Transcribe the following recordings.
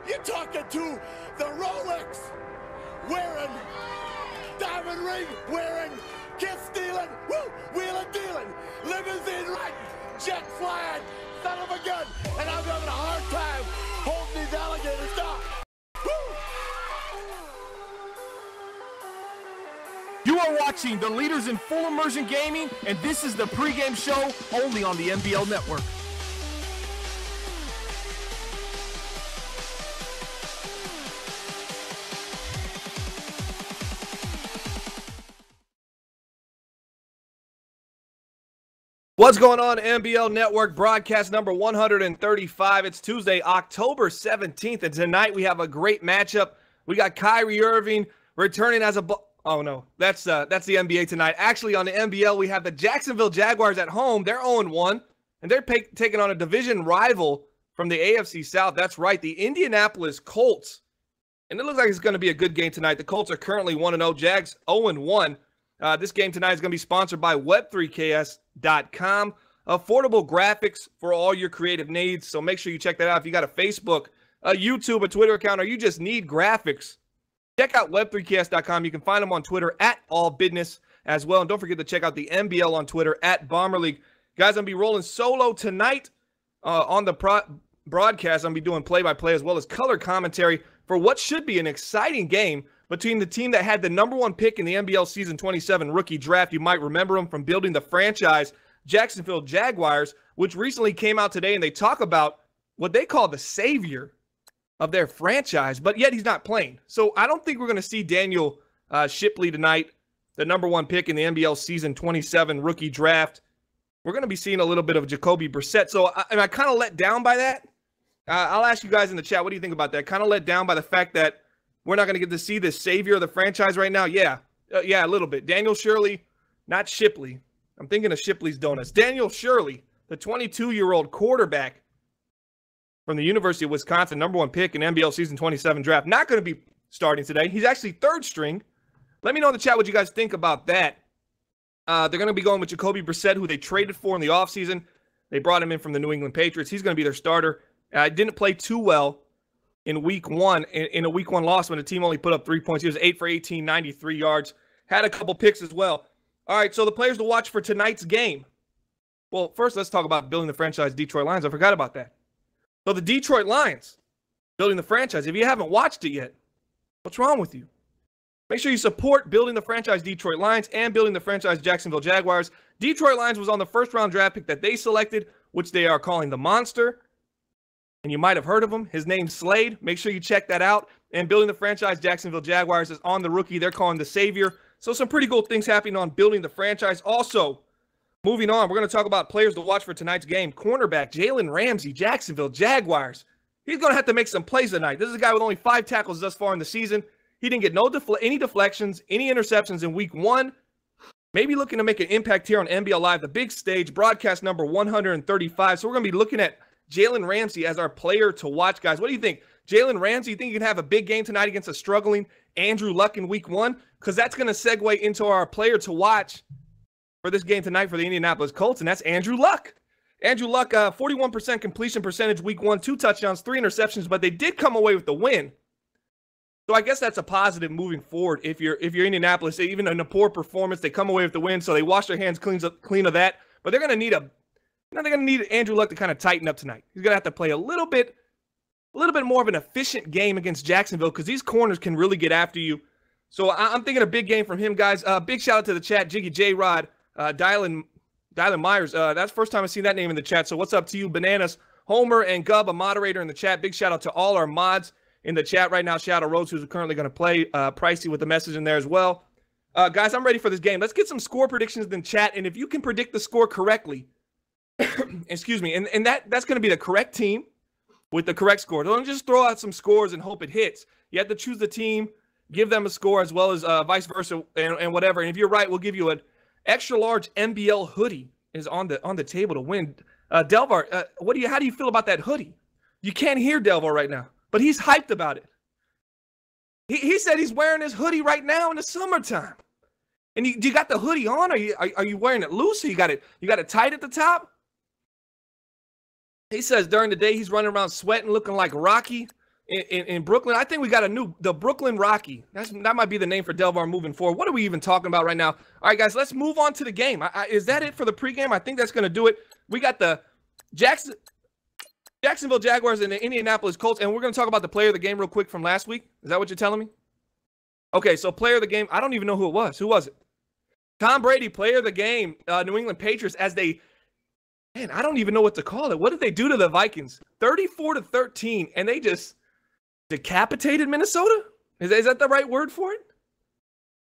You're talking to the Rolex wearing, diamond ring wearing, kiss stealing, woo, wheeling dealing, limousine riding, jet flying, son of a gun, and I'm having a hard time holding these alligators down. You are watching the leaders in full immersion gaming, and this is the pregame show only on the NBL Network. What's going on, NBL Network broadcast number 135? It's Tuesday, October 17th, and tonight we have a great matchup. We got Kyrie Irving returning as a... Oh, no, that's the NBA tonight. Actually, on the NBL, we have the Jacksonville Jaguars at home. They're 0-1, and they're taking on a division rival from the AFC South. That's right, the Indianapolis Colts. And it looks like it's going to be a good game tonight. The Colts are currently 1-0, Jags 0-1. This game tonight is going to be sponsored by Web3KS.com. Affordable graphics for all your creative needs. So make sure you check that out. If you got a Facebook, a YouTube, a Twitter account, or you just need graphics, check out Web3KS.com. You can find them on Twitter at AllBusiness as well. And don't forget to check out the NBL on Twitter at Bomber League. Guys, I'm going to be rolling solo tonight on the broadcast. I'm going to be doing play-by-play as well as color commentary for what should be an exciting game between the team that had the #1 pick in the NBL Season 27 rookie draft. You might remember them from building the franchise, Jacksonville Jaguars, which recently came out today, and they talk about what they call the savior of their franchise, but yet he's not playing. So I don't think we're going to see Daniel Shipley tonight, the #1 pick in the NBL Season 27 rookie draft. We're going to be seeing a little bit of Jacoby Brissett. So am I kind of let down by that? I'll ask you guys in the chat, what do you think about that? Kind of let down by the fact that we're not going to get to see the savior of the franchise right now? Yeah, a little bit. Daniel Shirley, not Shipley. I'm thinking of Shipley's Donuts. Daniel Shirley, the 22-year-old quarterback from the University of Wisconsin, #1 pick in NBL Season 27 draft. Not going to be starting today. He's actually third string. Let me know in the chat what you guys think about that. They're going to be going with Jacoby Brissett, who they traded for in the offseason. They brought him in from the New England Patriots. He's going to be their starter. Didn't play too well in week one, in a week one loss when the team only put up 3 points. He was 8 for 18, 93 yards. Had a couple picks as well. All right, so the players to watch for tonight's game. Well, first let's talk about building the franchise Detroit Lions. I forgot about that. So the Detroit Lions, building the franchise. If you haven't watched it yet, what's wrong with you? Make sure you support building the franchise Detroit Lions and building the franchise Jacksonville Jaguars. Detroit Lions was on the first-round draft pick that they selected, which they are calling the Monster. And you might have heard of him. His name's Slade. Make sure you check that out. And building the franchise Jacksonville Jaguars is on the rookie. They're calling the savior. So some pretty cool things happening on building the franchise. Also, moving on, we're going to talk about players to watch for tonight's game. Cornerback Jalen Ramsey, Jacksonville Jaguars. He's going to have to make some plays tonight. This is a guy with only 5 tackles thus far in the season. He didn't get any deflections, any interceptions in week 1. Maybe looking to make an impact here on NBL Live, the big stage, broadcast number 135. So we're going to be looking at Jalen Ramsey as our player to watch, guys. What do you think? Jalen Ramsey, you think he can have a big game tonight against a struggling Andrew Luck in week 1? Because that's going to segue into our player to watch for this game tonight for the Indianapolis Colts, and that's Andrew Luck. Andrew Luck, 41% completion percentage week 1, 2 touchdowns, 3 interceptions, but they did come away with the win. So I guess that's a positive moving forward. If you're Indianapolis, even in a poor performance, they come away with the win, so they wash their hands clean of that. But they're going to need they're going to need Andrew Luck to kind of tighten up tonight. He's going to have to play a little bit more of an efficient game against Jacksonville because these corners can really get after you. So I'm thinking a big game from him, guys. Big shout out to the chat, Jiggy J Rod, Dylan Myers. That's the first time I've seen that name in the chat. So what's up to you, Bananas, Homer, and Gub, a moderator in the chat. Big shout out to all our mods in the chat right now. Shadow Rhodes, who's currently going to play, Pricey with the message in there as well. Guys, I'm ready for this game. Let's get some score predictions in the chat, and if you can predict the score correctly, excuse me, and that's going to be the correct team with the correct score. Don't just throw out some scores and hope it hits. You have to choose the team, give them a score as well as vice versa and whatever. And if you're right, we'll give you an extra large NBL hoodie is on the table to win. Delvar, how do you feel about that hoodie? You can't hear Delvar right now, but he's hyped about it. He said he's wearing his hoodie right now in the summertime. And you got the hoodie on, or are you wearing it loose? Or you got it tight at the top? He says during the day he's running around sweating, looking like Rocky. in Brooklyn. I think we got the Brooklyn Rocky. That might be the name for Delvar moving forward. What are we even talking about right now? All right, guys, let's move on to the game. Is that it for the pregame? I think that's going to do it. We got the Jacksonville Jaguars and the Indianapolis Colts, and we're going to talk about the player of the game real quick from last week. Is that what you're telling me? Okay, so player of the game, I don't even know who it was. Who was it? Tom Brady, player of the game, New England Patriots, as they, man, I don't even know what to call it. What did they do to the Vikings? 34-13, and they just decapitated Minnesota? Is that the right word for it?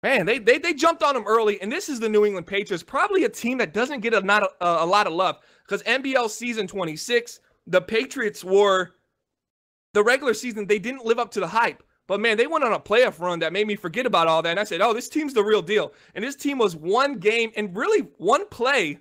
Man, they jumped on them early, and this is the New England Patriots, probably a team that doesn't get a lot of love, because NBL season 26, the Patriots were, the regular season, they didn't live up to the hype. But, man, they went on a playoff run that made me forget about all that. And I said, oh, this team's the real deal. And this team was one game and really one play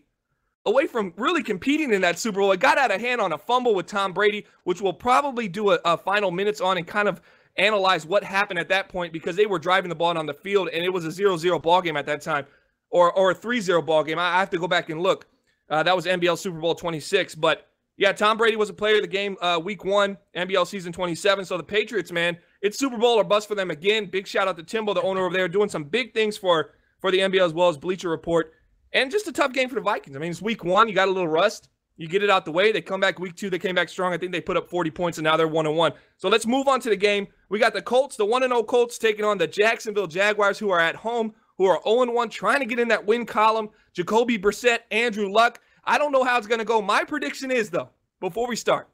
away from really competing in that Super Bowl. It got out of hand on a fumble with Tom Brady, which we'll probably do a final minutes on and kind of analyze what happened at that point, because they were driving the ball on the field, and it was a 0-0 ball game at that time, or a 3-0 ball game. I have to go back and look. That was NBL Super Bowl 26. But, yeah, Tom Brady was a player of the game week 1, NBL season 27. So the Patriots, man, it's Super Bowl or bust for them again. Big shout out to Timbo, the owner over there, doing some big things for the NBL as well as Bleacher Report. And just a tough game for the Vikings. I mean, it's week 1. You got a little rust. You get it out the way. They come back week 2. They came back strong. I think they put up 40 points, and now they're 1-1. So let's move on to the game. We got the Colts, the 1-0 Colts, taking on the Jacksonville Jaguars, who are at home, who are 0-1, trying to get in that win column. Jacoby Brissett, Andrew Luck. I don't know how it's going to go. My prediction is, though, before we start,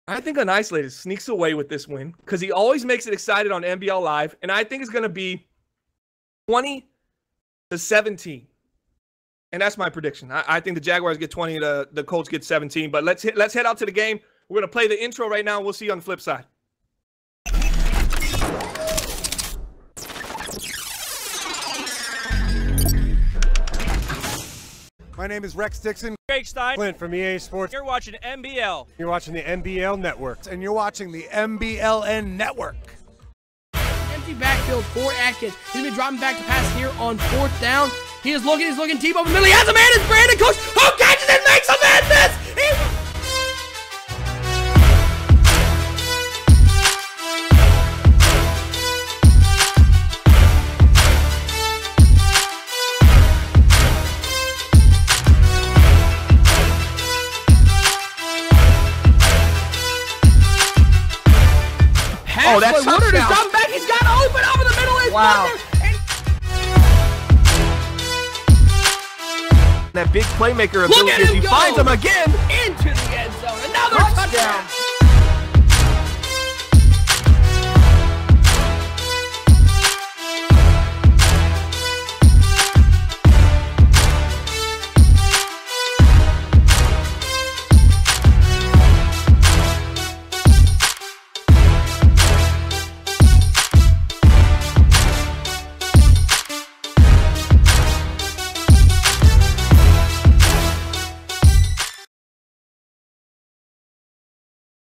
I think Unisolated sneaks away with this win because he always makes it excited on NBL Live, and I think it's going to be 20-17. And that's my prediction. I think the Jaguars get 20, the Colts get 17. But let's head out to the game. We're going to play the intro right now, and we'll see you on the flip side. My name is Rex Dixon. Jake Stein. Clint from EA Sports. You're watching NBL. You're watching the NBL Network. And you're watching the MBLN Network. Empty backfield for Atkins. He's been dropping back to pass here on 4th down. He is looking, deep over the middle. He has a man, it's Brandon Cooks, who catches it, makes a man miss! Oh, that's Woodard is dropping back, he's got open over the middle. Wow. That big playmaker ability as he finds him again. Into the end zone. Another touchdown.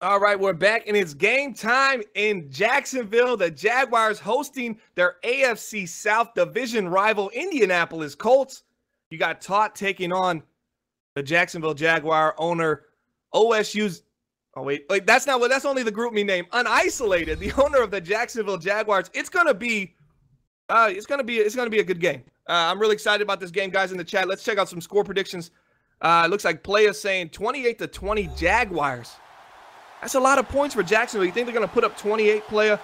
All right, we're back, and it's game time in Jacksonville. The Jaguars hosting their AFC South Division rival, Indianapolis Colts. You got Todd taking on the Jacksonville Jaguar owner, OSU's. Oh wait, that's not what. That's only the group me name. Unisolated, the owner of the Jacksonville Jaguars. It's gonna be a good game. I'm really excited about this game, guys. In the chat, let's check out some score predictions. It looks like players saying 28-20 Jaguars. That's a lot of points for Jacksonville. You think they're going to put up 28, player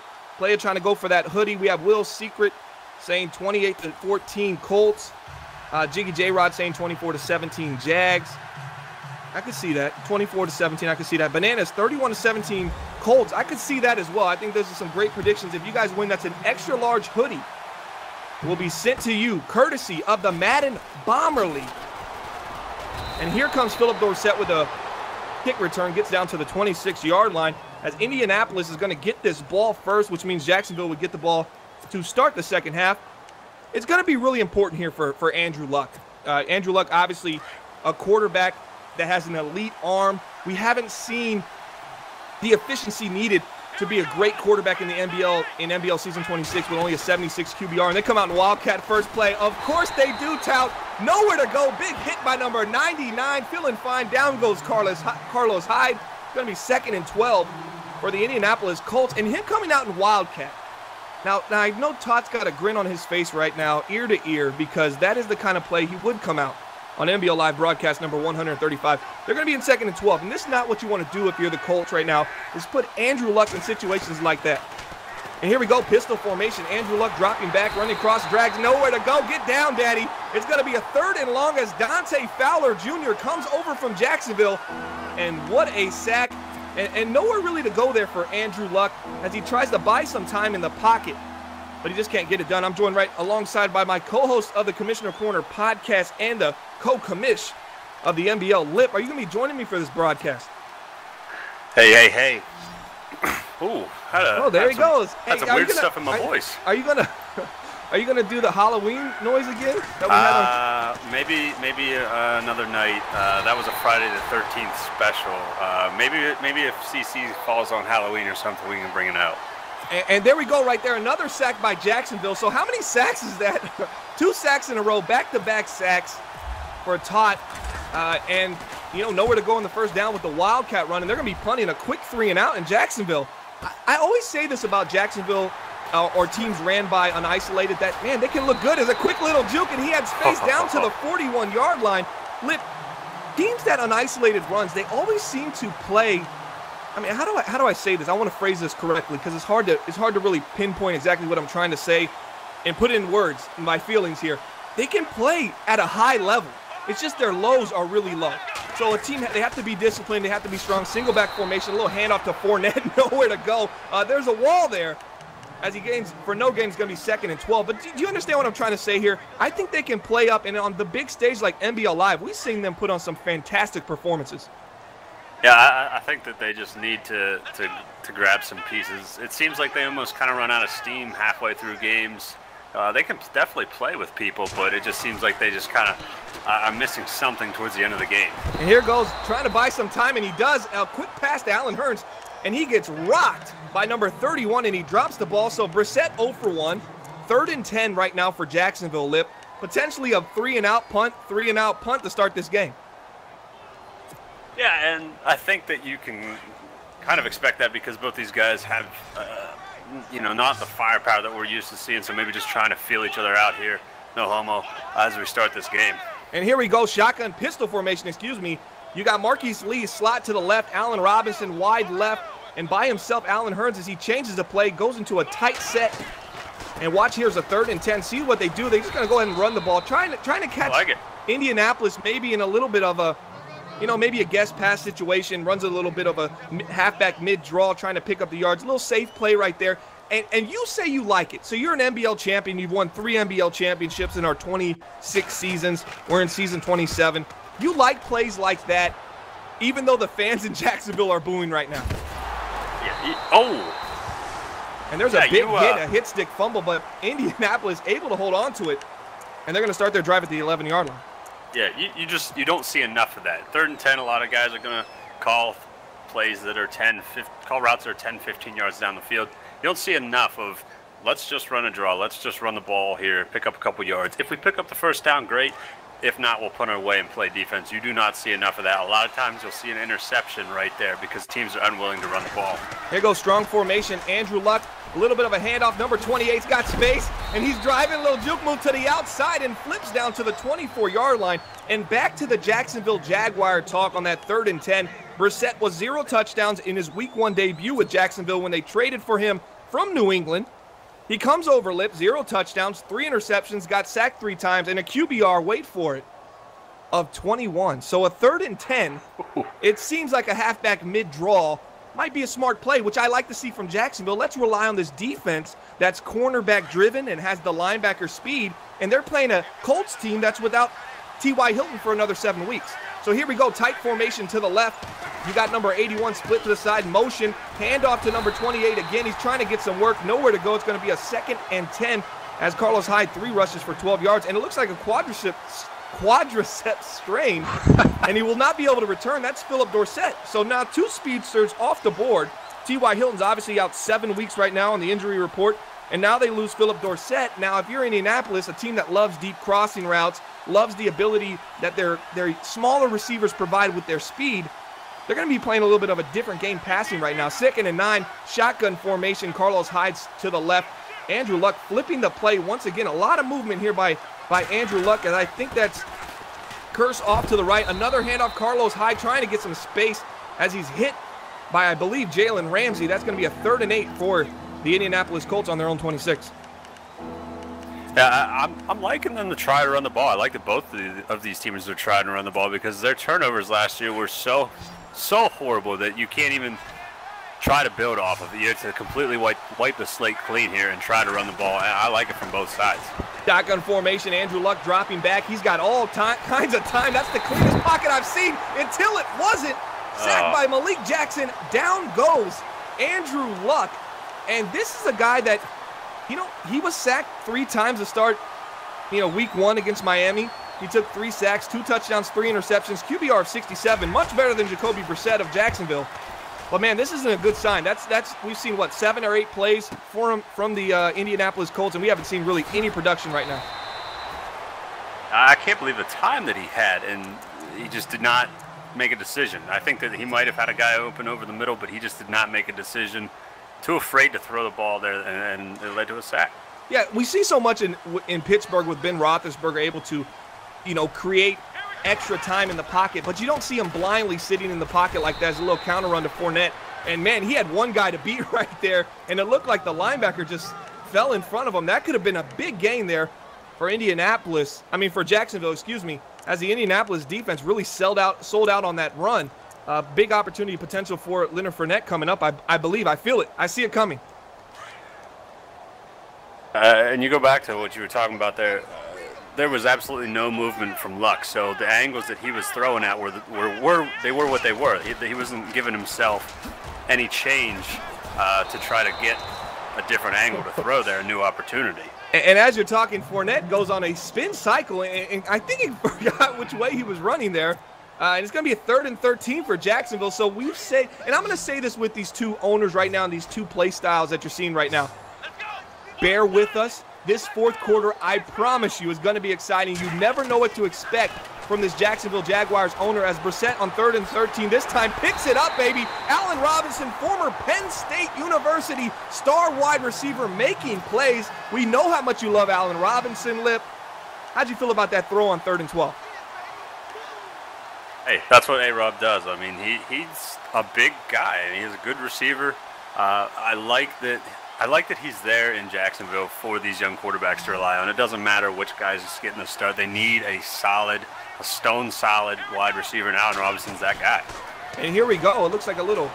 trying to go for that hoodie. We have Will Secret saying 28-14 Colts. Jiggy J-Rod saying 24-17 Jags. I could see that. 24-17, I could see that. Bananas, 31-17 Colts. I could see that as well. I think those are some great predictions. If you guys win, that's an extra large hoodie. It will be sent to you courtesy of the Madden Bomber League. And here comes Philip Dorsett with a kick return, gets down to the 26-yard line as Indianapolis is going to get this ball first, which means Jacksonville would get the ball to start the second half. It's going to be really important here for Andrew Luck. Andrew Luck, obviously a quarterback that has an elite arm. We haven't seen the efficiency needed to be a great quarterback in the NBL season 26 with only a 76 QBR. And they come out in Wildcat first play. Of course they do, tout. Nowhere to go. Big hit by number 99. Feeling fine. Down goes Carlos Hyde. It's going to be 2nd and 12 for the Indianapolis Colts, and him coming out in Wildcat. Now I know Todd's got a grin on his face right now, ear to ear, because that is the kind of play he would come out on NBL Live broadcast number 135. They're going to be in 2nd and 12, and this is not what you want to do if you're the Colts right now, is put Andrew Luck in situations like that. And here we go, pistol formation. Andrew Luck dropping back, running across, drags, nowhere to go. Get down, Daddy. It's going to be a 3rd and long as Dante Fowler Jr. comes over from Jacksonville. And what a sack. And nowhere really to go there for Andrew Luck as he tries to buy some time in the pocket. But he just can't get it done. I'm joined right alongside by my co-host of the Commissioner Corner podcast and the co-commish of the NBL, Lip. Are you going to be joining me for this broadcast? Hey. Ooh, there he goes. Had some weird stuff in my voice. Are you gonna do the Halloween noise again? Maybe another night. That was a Friday the 13th special. Maybe if CC falls on Halloween or something, we can bring it out. And there we go right there. Another sack by Jacksonville. So how many sacks is that? 2 sacks in a row, back-to-back sacks for Todd. And, nowhere to go in the first down with the Wildcat run. And they're going to be punting a quick 3-and-out in Jacksonville. I always say this about Jacksonville or teams ran by unisolated that, man, they can look good as a quick little juke. And he had space down to the 41-yard line. Teams that unisolated runs, they always seem to play. I mean, how do I say this? I want to phrase this correctly because it's hard to really pinpoint exactly what I'm trying to say and put it in words, my feelings here. They can play at a high level. It's just their lows are really low. So a team, they have to be disciplined. They have to be strong. Single back formation, a little handoff to Fournette, nowhere to go. There's a wall there as he gains, for no gain, it's going to be 2nd and 12. But do you understand what I'm trying to say here? I think they can play up, and on the big stage like NBL Live, we've seen them put on some fantastic performances. Yeah, I think that they just need to grab some pieces. It seems like they almost kind of run out of steam halfway through games. They can definitely play with people, but it just seems like they just kind of are missing something towards the end of the game. And here goes trying to buy some time, and he does. A quick pass to Allen Hurns, and he gets rocked by number 31, and he drops the ball. So Brissett 0 for 1. 3rd and 10 right now for Jacksonville, Lip. Potentially a 3-and-out punt to start this game. Yeah, and I think that you can kind of expect that because both these guys have, not the firepower that we're used to seeing, so maybe just trying to feel each other out here, no homo, as we start this game. And here we go, shotgun pistol formation, You got Marquise Lee slot to the left, Allen Robinson wide left, and by himself, Allen Hurns, as he changes the play, goes into a tight set. And watch, here's a 3rd and 10. See what they do. They're just going to go ahead and run the ball, trying to catch Indianapolis maybe in a little bit of a, maybe a guest pass situation, runs a little bit of a halfback mid-draw, trying to pick up the yards. A little safe play right there. And you say you like it. So you're an NBL champion. You've won 3 NBL championships in our 26 seasons. We're in season 27. You like plays like that, even though the fans in Jacksonville are booing right now. And there's a big hit, a hit stick fumble, but Indianapolis able to hold on to it. And they're going to start their drive at the 11-yard line. Yeah, you don't see enough of that. 3rd and 10, a lot of guys are going to call plays that are call routes that are 10, 15 yards down the field. You don't see enough of, let's just run a draw, let's just run the ball here, pick up a couple yards. If we pick up the first down, great. If not, we'll punt our way and play defense. You do not see enough of that. A lot of times you'll see an interception right there because teams are unwilling to run the ball. Here goes strong formation. Andrew Luck, a little bit of a handoff. Number 28's got space, and he's driving a little juke move to the outside and flips down to the 24-yard line. And back to the Jacksonville Jaguar talk on that 3rd and 10. Brissett was 0 touchdowns in his Week 1 debut with Jacksonville when they traded for him from New England. He comes over, Lip, 0 touchdowns, 3 interceptions, got sacked 3 times, and a QBR, wait for it, of 21. So a 3rd and 10, it seems like a halfback mid-draw might be a smart play, which I like to see from Jacksonville. Let's rely on this defense that's cornerback-driven and has the linebacker speed, and they're playing a Colts team that's without T.Y. Hilton for another 7 weeks. So here we go, tight formation to the left. You got number 81 split to the side, motion, handoff to number 28 again. He's trying to get some work, nowhere to go. It's going to be a 2nd and 10 as Carlos Hyde 3 rushes for 12 yards. And it looks like a quadricep strain, and he will not be able to return. That's Philip Dorsett. So now 2 speedsters off the board. T.Y. Hilton's obviously out 7 weeks right now on the injury report. And now they lose Philip Dorsett. Now, if you're Indianapolis, a team that loves deep crossing routes, loves the ability that their smaller receivers provide with their speed, they're going to be playing a little bit of a different game passing right now. 2nd and 9, shotgun formation. Carlos Hyde's to the left. Andrew Luck flipping the play. Once again, a lot of movement here by Andrew Luck, and I think that's Curse off to the right. Another handoff, Carlos Hyde trying to get some space as he's hit by, I believe, Jalen Ramsey. That's going to be a 3rd and 8 for the Indianapolis Colts on their own 26. Yeah, I'm liking them to try to run the ball. I like that both of these teams are trying to run the ball because their turnovers last year were so horrible that you can't even try to build off of it. You have to completely wipe the slate clean here and try to run the ball. I like it from both sides. Shotgun formation, Andrew Luck dropping back. He's got all kinds of time. That's the cleanest pocket I've seen until it wasn't. Sacked by Malik Jackson. Down goes Andrew Luck. And this is a guy that, he was sacked 3 times to start, week 1 against Miami. He took 3 sacks, 2 touchdowns, 3 interceptions, QBR of 67, much better than Jacoby Brissett of Jacksonville. But man, this isn't a good sign. We've seen 7 or 8 plays from the Indianapolis Colts, and we haven't seen really any production right now. I can't believe the time that he had, and he just did not make a decision. I think that he might have had a guy open over the middle, but he just did not make a decision. Too afraid to throw the ball there, and it led to a sack. Yeah, we see so much in Pittsburgh with Ben Roethlisberger able to, create extra time in the pocket, but you don't see him blindly sitting in the pocket like that as a little counter run to Fournette. And man, he had one guy to beat right there, and it looked like the linebacker just fell in front of him. That could have been a big gain there for Jacksonville, as the Indianapolis defense really sold out on that run. Big opportunity potential for Leonard Fournette coming up. I believe. I feel it. I see it coming. And you go back to what you were talking about there. There was absolutely no movement from Luck. So the angles that he was throwing at were what they were. He wasn't giving himself any change to try to get a different angle to throw there, a new opportunity. And as you're talking, Fournette goes on a spin cycle, and I think he forgot which way he was running there. And it's going to be a 3rd and 13 for Jacksonville. So we've said, and I'm going to say this with these 2 owners right now and these 2 play styles that you're seeing right now. Bear with us. This 4th quarter, I promise you, is going to be exciting. You never know what to expect from this Jacksonville Jaguars owner as Brissett on 3rd and 13. This time picks it up, baby. Allen Robinson, former Penn State University star wide receiver, making plays. We know how much you love Allen Robinson, Lip. How'd you feel about that throw on 3rd and 12? Hey, that's what A-Rob does. I mean, he's a big guy, and he's a good receiver. I like that he's there in Jacksonville for these young quarterbacks to rely on. It doesn't matter which guys is getting the start. They need a stone-solid wide receiver, and Allen Robinson's that guy. And here we go. It looks like a little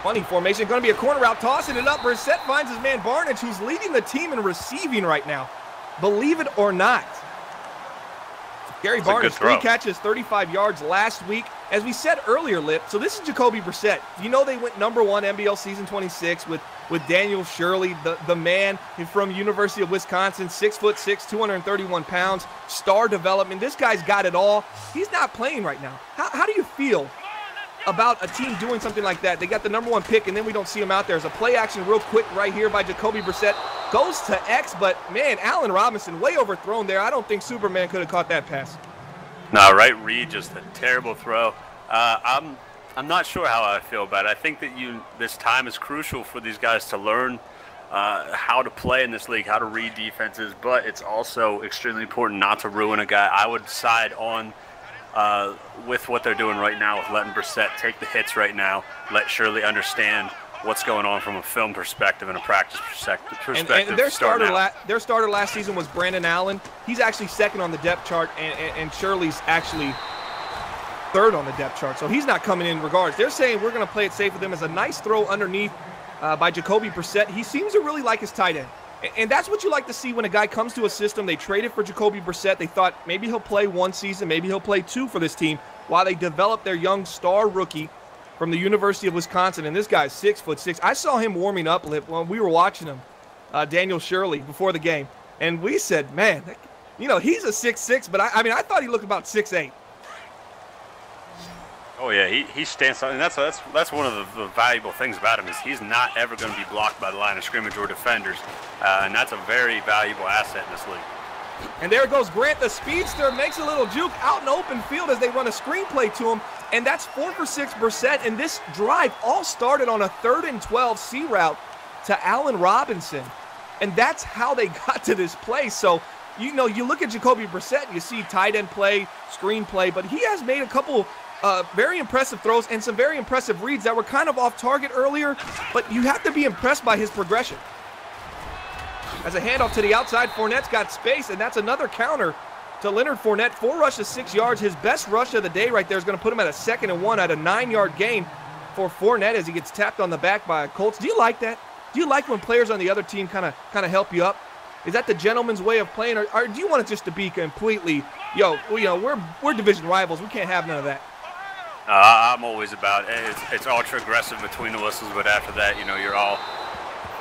funny formation. Going to be a corner route, tossing it up. Brissett finds his man Barnidge, who's leading the team in receiving right now. Believe it or not. Gary Barnidge, 3 catches, 35 yards last week. As we said earlier, Lip, so this is Jacoby Brissett. They went number 1 NBL season 26 with Daniel Shirley, the man from University of Wisconsin, 6'6", 231 pounds, star development. This guy's got it all. He's not playing right now. How do you feel about a team doing something like that? They got the number 1 pick, and then we don't see him out there. There's a play action real quick right here by Jacoby Brissett. Goes to X, but, man, Allen Robinson way overthrown there. I don't think Superman could have caught that pass. No, right read, just a terrible throw. I'm not sure how I feel about it. I think that this time is crucial for these guys to learn how to play in this league, how to read defenses, but it's also extremely important not to ruin a guy. I would side on with what they're doing right now with letting Brissett take the hits right now, let Shirley understand what's going on from a film perspective and a practice perspective. And their starter last season was Brandon Allen. He's actually 2nd on the depth chart, and Shirley's actually 3rd on the depth chart. So he's not coming in regardless. They're saying we're going to play it safe with him as a nice throw underneath by Jacoby Brissett. He seems to really like his tight end. And that's what you like to see when a guy comes to a system. They traded for Jacoby Brissett. They thought maybe he'll play 1 season, maybe he'll play 2 for this team while they develop their young star rookie from the University of Wisconsin. And this guy's 6'6". I saw him warming up, Lip, when we were watching him, Daniel Shirley, before the game. And we said, man, he's a 6'6", but I thought he looked about 6'8". Oh yeah, he stands on, and that's one of the valuable things about him is he's not ever going to be blocked by the line of scrimmage or defenders, and that's a very valuable asset in this league. And there goes Grant, the speedster, makes a little juke out in open field as they run a screenplay to him. And that's 4 for 6%. And this drive all started on a 3rd and 12 C route to Allen Robinson. And that's how they got to this play. So, you know, you look at Jacoby Brissett, and you see tight end play, screen play, but he has made a couple very impressive throws and some very impressive reads that were kind of off target earlier, but you have to be impressed by his progression. As a handoff to the outside, Fournette's got space, and that's another counter to Leonard Fournette. 4 rushes, 6 yards. His best rush of the day right there is going to put him at a 2nd and 1 at a 9-yard gain for Fournette as he gets tapped on the back by a Colts. Do you like that? Do you like when players on the other team kind of help you up? Is that the gentleman's way of playing, or do you want it just to be completely, we're division rivals. We can't have none of that. I'm always about it's ultra aggressive between the whistles, but after that, you know, you're all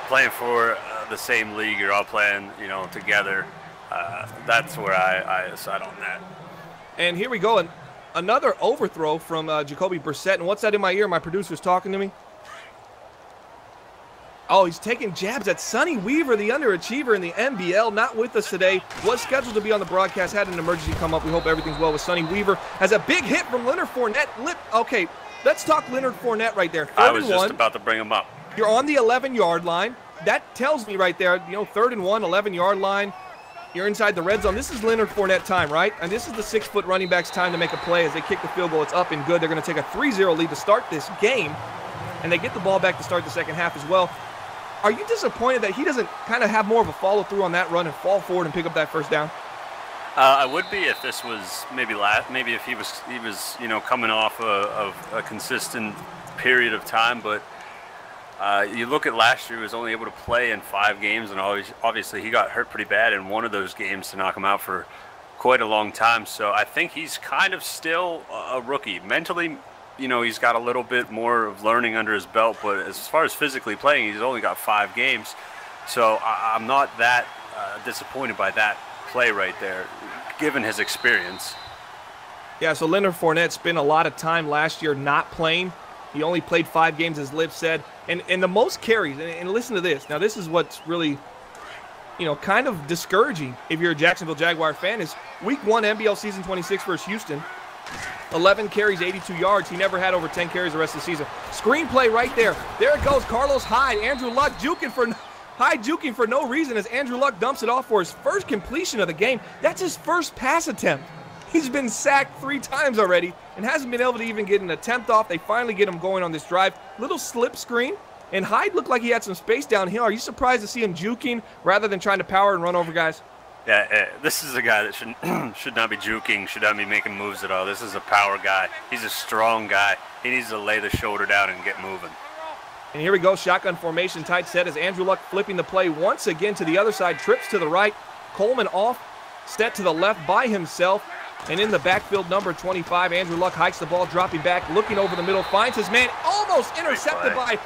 playing for the same league. You're all playing, you know, together. That's where I decide on that. And here we go, and another overthrow from Jacoby Brissett. And what's that in my ear? My producer's talking to me. Oh, he's taking jabs at Sonny Weaver, the underachiever in the NBL, not with us today. Was scheduled to be on the broadcast, had an emergency come up. We hope everything's well with Sonny Weaver. Has a big hit from Leonard Fournette. Okay, let's talk Leonard Fournette right there. I was just about to bring him up. You're on the 11-yard line. That tells me right there, you know, 3rd and 1, 11-yard line. You're inside the red zone. This is Leonard Fournette time, right? And this is the 6-foot running back's time to make a play as they kick the field goal. It's up and good. They're going to take a 3-0 lead to start this game, and they get the ball back to start the second half as well. Are you disappointed that he doesn't kind of have more of a follow-through on that run and fall forward and pick up that first down? I would be if this was maybe if he was you know, coming off of a consistent period of time. But you look at last year, he was only able to play in 5 games, and obviously he got hurt pretty bad in one of those games to knock him out for quite a long time. So I think he's kind of still a rookie mentally. You know, he's got a little bit more of learning under his belt, but as far as physically playing, he's only got 5 games. So I'm not that disappointed by that play right there, given his experience. Yeah, so Leonard Fournette spent a lot of time last year not playing. He only played 5 games, as Liv said. And the most carries, and listen to this. Now, this is what's really, you know, kind of discouraging if you're a Jacksonville Jaguar fan, is Week 1 NBL Season 26 versus Houston. 11 carries, 82 yards. He never had over 10 carries the rest of the season. Screenplay right there. There it goes. Carlos Hyde. Andrew Luck juking for no reason as Andrew Luck dumps it off for his first completion of the game. That's his first pass attempt. He's been sacked 3 times already and hasn't been able to even get an attempt off. They finally get him going on this drive. Little slip screen, and Hyde looked like he had some space downhill. Are you surprised to see him juking rather than trying to power and run over guys? Yeah, this is a guy that should not be juking, should not be making moves at all. This is a power guy. He's a strong guy. He needs to lay the shoulder down and get moving. And here we go, shotgun formation, tight set as Andrew Luck flipping the play once again to the other side, trips to the right. Coleman off, set to the left by himself. And in the backfield, number 25, Andrew Luck hikes the ball, dropping back, looking over the middle, finds his man, almost intercepted by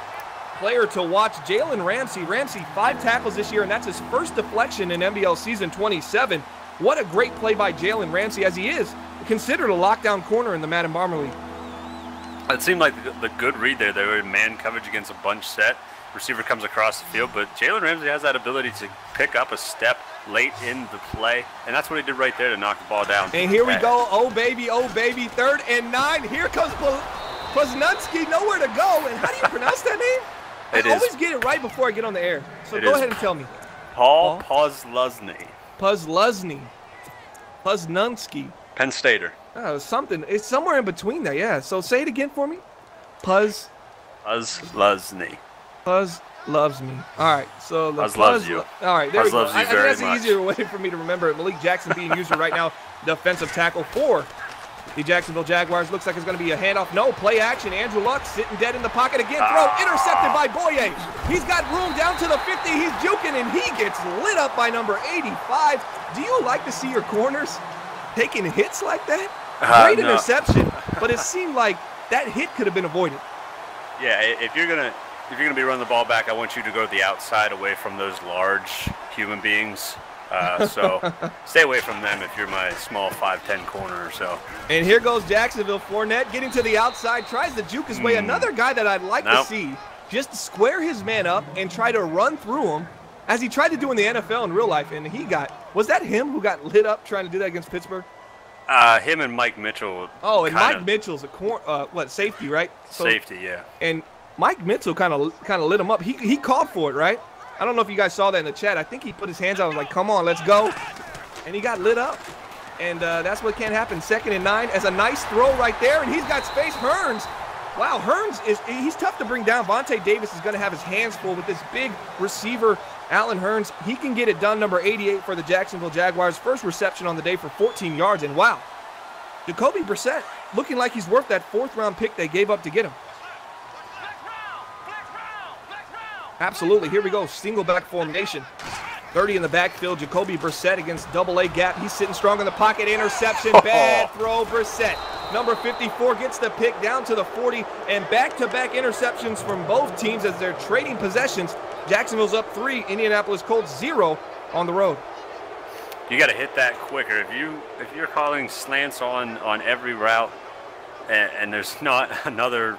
player to watch, Jalen Ramsey. Ramsey, 5 tackles this year, and that's his first deflection in NBL Season 27. What a great play by Jalen Ramsey, as he is considered a lockdown corner in the Madden Bomber League. It seemed like the good read there. They were in man coverage against a bunch set. Receiver comes across the field, but Jalen Ramsey has that ability to pick up a step late in the play, and that's what he did right there to knock the ball down. And here we go. Oh, baby, 3rd and 9. Here comes Posnunski, nowhere to go. And how do you pronounce that name? I always get it right before I get on the air. So go ahead and tell me. Paul Posluszny. Posnunski. Penn Stater. Oh, something. It's somewhere in between there, yeah. So say it again for me. Posluszny. Puz loves me. All right. So Puz loves you. All right, there we go. Loves you very that's an easier way for me to remember it. Malik Jackson being used right now, defensive tackle for the Jacksonville Jaguars. Looks like it's going to be a handoff. No, play action. Andrew Luck sitting dead in the pocket again. Throw intercepted by Boye. He's got room down to the 50. He's juking, and he gets lit up by number 85. Do you like to see your corners taking hits like that? Great interception, but it seemed like that hit could have been avoided. Yeah, if you're gonna be running the ball back, I want you to go to the outside, away from those large human beings. So stay away from them if you're my small 5'10" corner or so. And here goes Jacksonville. Fournette getting to the outside, tries to juke his way. Another guy that I'd like to see just square his man up and try to run through him, as he tried to do in the NFL in real life. And he got, was that him who got lit up trying to do that against Pittsburgh? Him and Mike Mitchell. Oh, and Mike Mitchell's a safety, right? So, safety, yeah. And Mike Mitchell kind of lit him up. He called for it, right? I don't know if you guys saw that in the chat. I think he put his hands out and was like, come on, let's go. And he got lit up. And that's what can't happen. 2nd and 9 as a nice throw right there. And he's got space. Hearns. Wow, Hearns he's tough to bring down. Vontae Davis is going to have his hands full with this big receiver, Allen Hearns. He can get it done, number 88 for the Jacksonville Jaguars. First reception on the day for 14 yards. And wow, Jacoby Brissett looking like he's worth that 4th-round pick they gave up to get him. Absolutely. Here we go. Single back formation. 30 in the backfield. Jacoby Brissett against double-A gap. He's sitting strong in the pocket. Interception. Bad throw. Brissett. Number 54 gets the pick down to the 40. And back-to-back interceptions from both teams as they're trading possessions. Jacksonville's up 3. Indianapolis Colts 0 on the road. You got to hit that quicker. If you're calling slants on every route and there's not another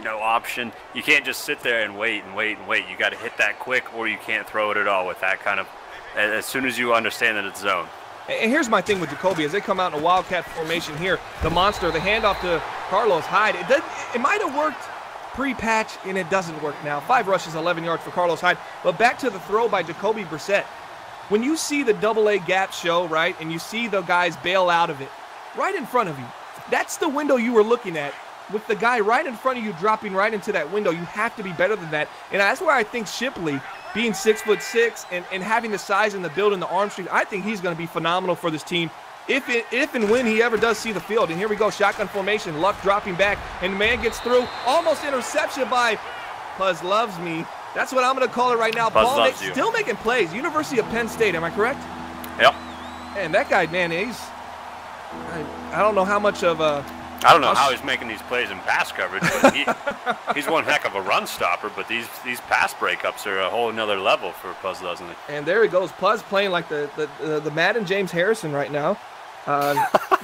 option, you can't just sit there and wait. You got to hit that quick, or you can't throw it at all with that kind of, as soon as you understand that it's zone. And here's my thing with Jacoby. As they come out in a wildcat formation here, the monster, the handoff to Carlos Hyde, it might have worked pre-patch, and it doesn't work now. 5 rushes, 11 yards for Carlos Hyde. But back to the throw by Jacoby Brissett. When you see the double-A gap show, right, and you see the guys bail out of it, right in front of you, that's the window you were looking at. With the guy right in front of you dropping right into that window, you have to be better than that. And that's where I think Shipley, being 6'6" and having the size and the build and the arm strength, I think he's going to be phenomenal for this team if and when he ever does see the field. And here we go, shotgun formation, Luck dropping back, and the man gets through. Almost interception by Puzz Loves Me. That's what I'm going to call it right now. Ball still making plays. University of Penn State, am I correct? Yep. And that guy, man, I don't know how much of a... I don't know how he's making these plays in pass coverage, but he's one heck of a run stopper, but these pass breakups are a whole another level for Puzz Loves Me. And there he goes. Puzz playing like the Madden James Harrison right now.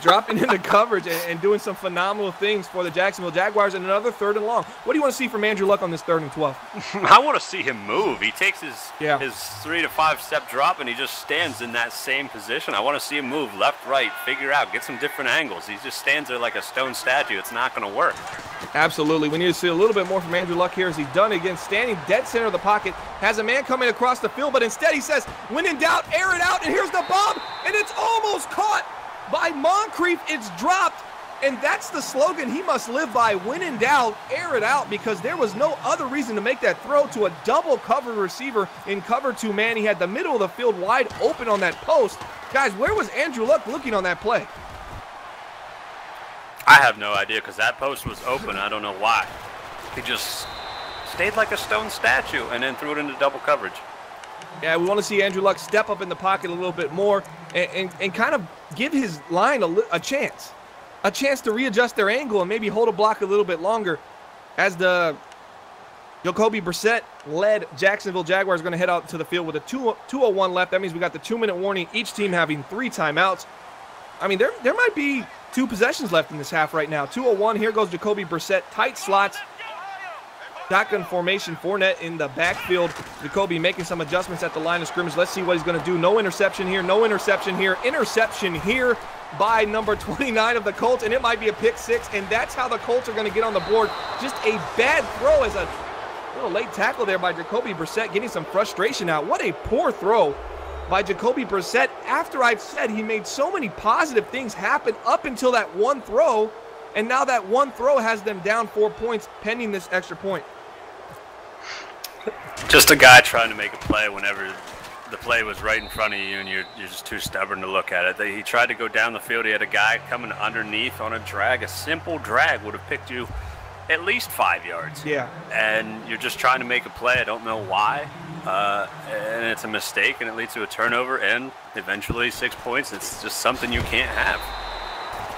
Dropping into coverage and doing some phenomenal things for the Jacksonville Jaguars, and another 3rd and long. What do you want to see from Andrew Luck on this 3rd and 12? I want to see him move. He takes his 3 to 5 step drop and he just stands in that same position. I want to see him move left, right, figure out, get some different angles. He just stands there like a stone statue. It's not going to work. Absolutely. We need to see a little bit more from Andrew Luck here as he's done again, standing dead center of the pocket, has a man coming across the field, but instead he says, when in doubt, air it out, and here's the bomb, and it's almost caught by Moncrief. It's dropped, and that's the slogan he must live by. When in doubt, air it out, because there was no other reason to make that throw to a double cover receiver in cover 2 man. He had the middle of the field wide open on that post. Guys, where was Andrew Luck looking on that play? I have no idea, because that post was open. I don't know why. He just stayed like a stone statue and then threw it into double coverage. Yeah, we want to see Andrew Luck step up in the pocket a little bit more and kind of give his line a chance to readjust their angle and maybe hold a block a little bit longer. As the Jacoby Brissett led Jacksonville Jaguars going to head out to the field with a 2:01 left. That means we got the 2-minute warning, each team having 3 timeouts. I mean, there might be 2 possessions left in this half right now. 2:01, here goes Jacoby Brissett, tight slots. Shotgun formation, Fournette in the backfield. Jacoby making some adjustments at the line of scrimmage. Let's see what he's going to do. No interception here, no interception here. Interception here by number 29 of the Colts, and it might be a pick 6, and that's how the Colts are going to get on the board. Just a bad throw as a little late tackle there by Jacoby Brissett, getting some frustration out. What a poor throw by Jacoby Brissett after I've said he made so many positive things happen up until that one throw, and now that one throw has them down 4 points pending this extra point. Just a guy trying to make a play whenever the play was right in front of you and you're just too stubborn to look at it. He tried to go down the field. He had a guy coming underneath on a drag. A simple drag would have picked you at least 5 yards. Yeah. And you're just trying to make a play. I don't know why. And it's a mistake, and it leads to a turnover and eventually 6 points. It's just something you can't have.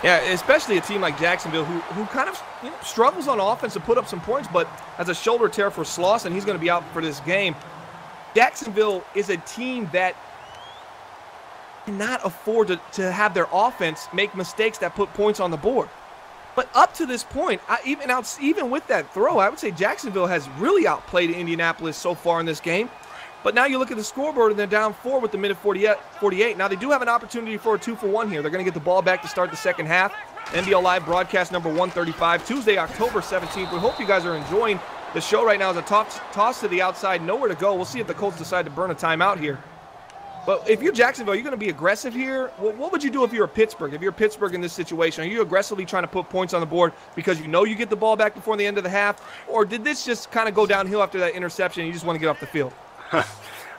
Yeah, especially a team like Jacksonville who kind of struggles on offense to put up some points, but has a shoulder tear for Sloss, and he's going to be out for this game. Jacksonville is a team that cannot afford to have their offense make mistakes that put points on the board. But up to this point, even with that throw, I would say Jacksonville has really outplayed Indianapolis so far in this game. But now you look at the scoreboard, and they're down 4 with the minute 48. Now, they do have an opportunity for a 2-for-1 here. They're going to get the ball back to start the second half. NBL Live broadcast number 135, Tuesday, October 17th. We hope you guys are enjoying the show right now. As a toss to the outside, nowhere to go. We'll see if the Colts decide to burn a timeout here. But if you're Jacksonville, you're going to be aggressive here. What would you do if you're Pittsburgh? If you're Pittsburgh in this situation, are you aggressively trying to put points on the board because you know you get the ball back before the end of the half? Or did this just kind of go downhill after that interception and you just want to get off the field?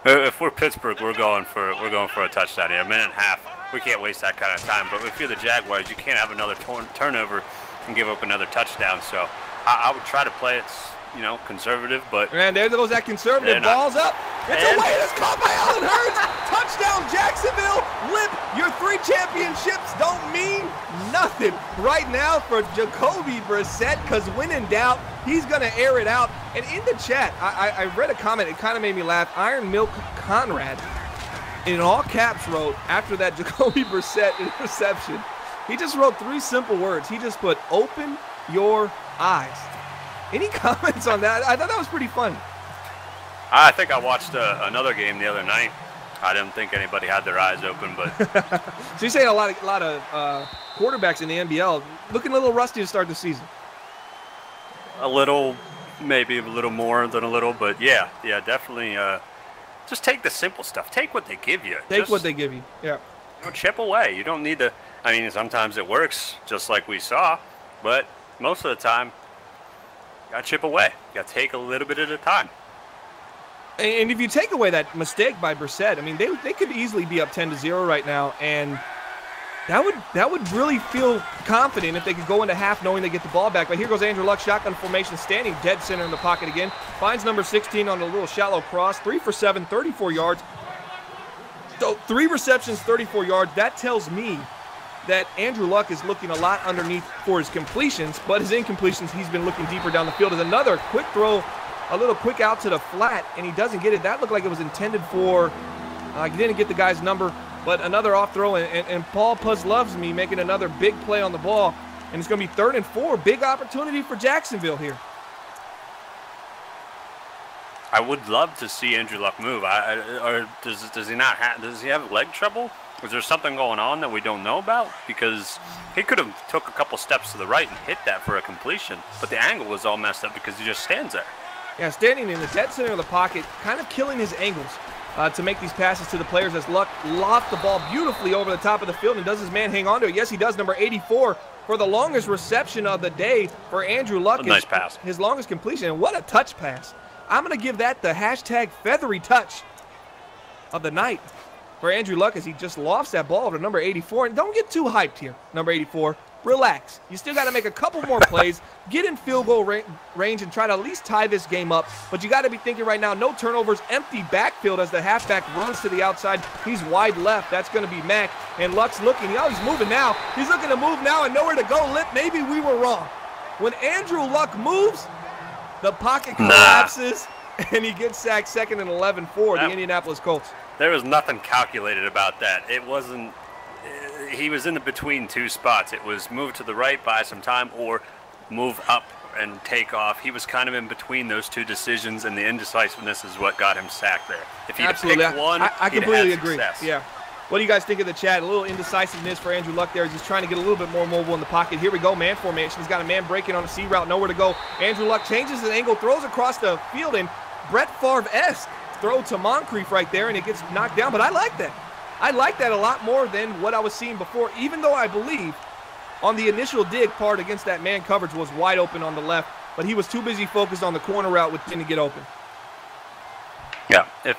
If we're Pittsburgh, we're going for a touchdown here. A minute and a half. We can't waste that kind of time. But if you're the Jaguars, you can't have another turnover and give up another touchdown. So I would try to play it, conservative. But and there goes that conservative. Ball's up. It's away. It's caught by Allen Hurts. Touchdown, Jacksonville. Lip, your 3 championships don't mean nothing right now for Jacoby Brissett, because when in doubt, he's going to air it out. And in the chat, I read a comment. It kind of made me laugh. Iron Milk Conrad, in all caps, wrote after that Jacoby Brissett interception, he just wrote 3 simple words. He just put, "Open your eyes." Any comments on that? I thought that was pretty funny. I think I watched another game the other night. I didn't think anybody had their eyes open, but so you're saying a lot of quarterbacks in the NBL looking a little rusty to start the season? A little, maybe a little more than a little, but yeah, definitely. Just take the simple stuff. Take what they give you. Take what they give you. Yeah. Chip away. You don't need to. I mean, sometimes it works, just like we saw, but most of the time, you got to chip away. You got to take a little bit at a time. And if you take away that mistake by Brissett, I mean, they could easily be up 10-0 right now, and that would really feel confident if they could go into half knowing they get the ball back. But here goes Andrew Luck, shotgun formation, standing dead center in the pocket again. Finds number 16 on a little shallow cross. 3 for 7, 34 yards. So 3 receptions, 34 yards. That tells me that Andrew Luck is looking a lot underneath for his completions, but his incompletions, he's been looking deeper down the field. As another quick throw, a little quick out to the flat, and he doesn't get it. That looked like it was intended for, he didn't get the guy's number, but another off throw, and Paul Puz loves me making another big play on the ball, and it's going to be 3rd and 4. Big opportunity for Jacksonville here. I would love to see Andrew Luck move. Or does he not have? Does he have leg trouble? Was there something going on that we don't know about? Because he could have took a couple steps to the right and hit that for a completion, but the angle was all messed up because he just stands there. Yeah, standing in the dead center of the pocket, kind of killing his angles to make these passes to the players as Luck lofts the ball beautifully over the top of the field. And does his man hang on to it? Yes, he does. Number 84 for the longest reception of the day for Andrew Luck. Nice pass. His longest completion. And what a touch pass. I'm going to give that the hashtag feathery touch of the night for Andrew Luck as he just lofts that ball over to number 84. And don't get too hyped here, number 84. Relax. You still got to make a couple more plays, get in field goal range, and try to at least tie this game up. But you got to be thinking right now, no turnovers, empty backfield as the halfback runs to the outside. He's wide left. That's going to be Mack. And Luck's looking. He's moving now. He's looking to move now and nowhere to go. Lip, maybe we were wrong. When Andrew Luck moves, the pocket collapses, and he gets sacked 2nd and 11 for the Indianapolis Colts. There was nothing calculated about that. It wasn't. He was in the between 2 spots. It was move to the right, buy some time, or move up and take off. He was kind of in between those 2 decisions, and the indecisiveness is what got him sacked there. If he'd picked one, I completely agree. Yeah. What do you guys think of the chat? A little indecisiveness for Andrew Luck there. He's trying to get a little bit more mobile in the pocket. Here we go, man formation. He's got a man breaking on a C route, nowhere to go. Andrew Luck changes his angle, throws across the field, and Brett Favre-esque throw to Moncrief right there, and it gets knocked down. But I like that. I like that a lot more than what I was seeing before, even though I believe on the initial dig part against that man coverage was wide open on the left, but he was too busy focused on the corner route which didn't get open. Yeah, if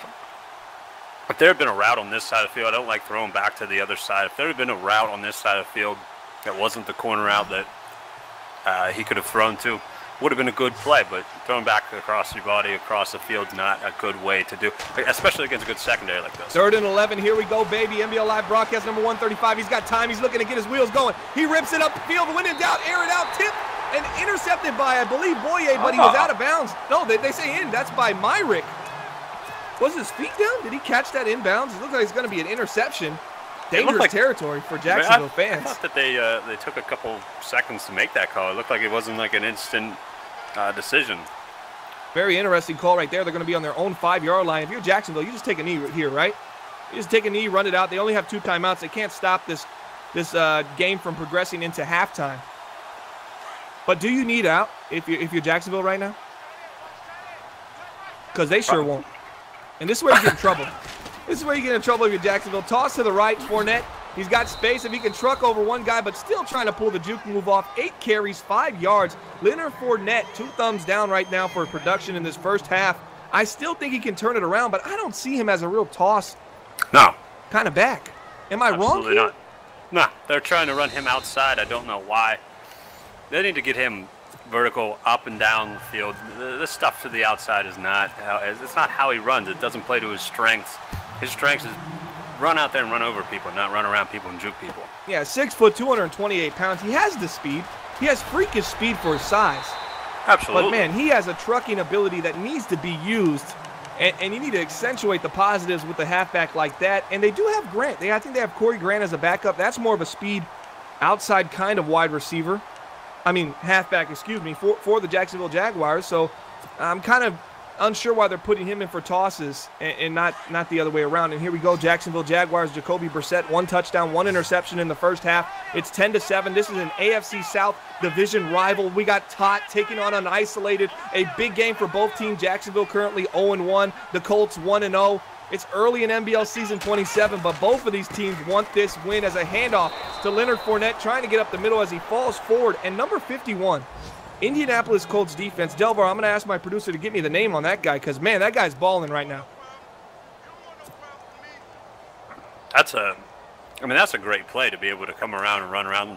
there had been a route on this side of the field, I don't like throwing back to the other side. If there had been a route on this side of the field that wasn't the corner route that he could have thrown to, would have been a good play, but throwing back across your body, across the field, not a good way to do, especially against a good secondary like this. 3rd and 11, here we go, baby. NBL Live broadcast number 135. He's got time. He's looking to get his wheels going. He rips it up the field, win it down, air it out, tip, and intercepted by, I believe, Boye, but he was out of bounds. No, they say in. That's by Myrick. Was his feet down? Did he catch that inbounds? It looks like it's going to be an interception. Dangerous territory for Jacksonville fans. I thought that they took a couple seconds to make that call. It looked like it wasn't like an instant decision. Very interesting call right there. They're going to be on their own 5-yard line. If you're Jacksonville, you just take a knee here, right? You just take a knee, run it out. They only have 2 timeouts. They can't stop this game from progressing into halftime. But do you need out if you're Jacksonville right now? Because they sure won't. And this is where you get in trouble. This is where you get in trouble if you're Jacksonville. Toss to the right, Fournette. He's got space. If he can truck over one guy, but still trying to pull the juke move off. 8 carries, 5 yards. Leonard Fournette, 2 thumbs down right now for production in this first half. I still think he can turn it around, but I don't see him as a real toss kind of back. Am I wrong? Absolutely not. Nah, they're trying to run him outside. I don't know why. They need to get him vertical up and down the field. This stuff to the outside is not how he runs. It doesn't play to his strengths. His strengths is run out there and run over people, not run around people and juke people. Yeah, 6 foot, 228 pounds. He has the speed. He has freakish speed for his size. Absolutely. But, man, he has a trucking ability that needs to be used. And you need to accentuate the positives with the halfback like that. And they do have Grant. I think they have Corey Grant as a backup. That's more of a speed outside kind of wide receiver. Halfback, excuse me, for the Jacksonville Jaguars. So I'm kind of unsure why they're putting him in for tosses and not the other way around. And here we go, Jacksonville Jaguars, Jacoby Brissett, 1 touchdown, 1 interception in the first half. It's 10-7. This is an AFC South division rival. We got Tot taking on an isolated, a big game for both teams. Jacksonville currently 0-1, the Colts 1-0. It's early in NBL season 27, but both of these teams want this win as a handoff to Leonard Fournette, trying to get up the middle as he falls forward. And number 51, Indianapolis Colts defense. Delvar, I'm going to ask my producer to get me the name on that guy because, man, that guy's balling right now. That's a great play to be able to come around and run around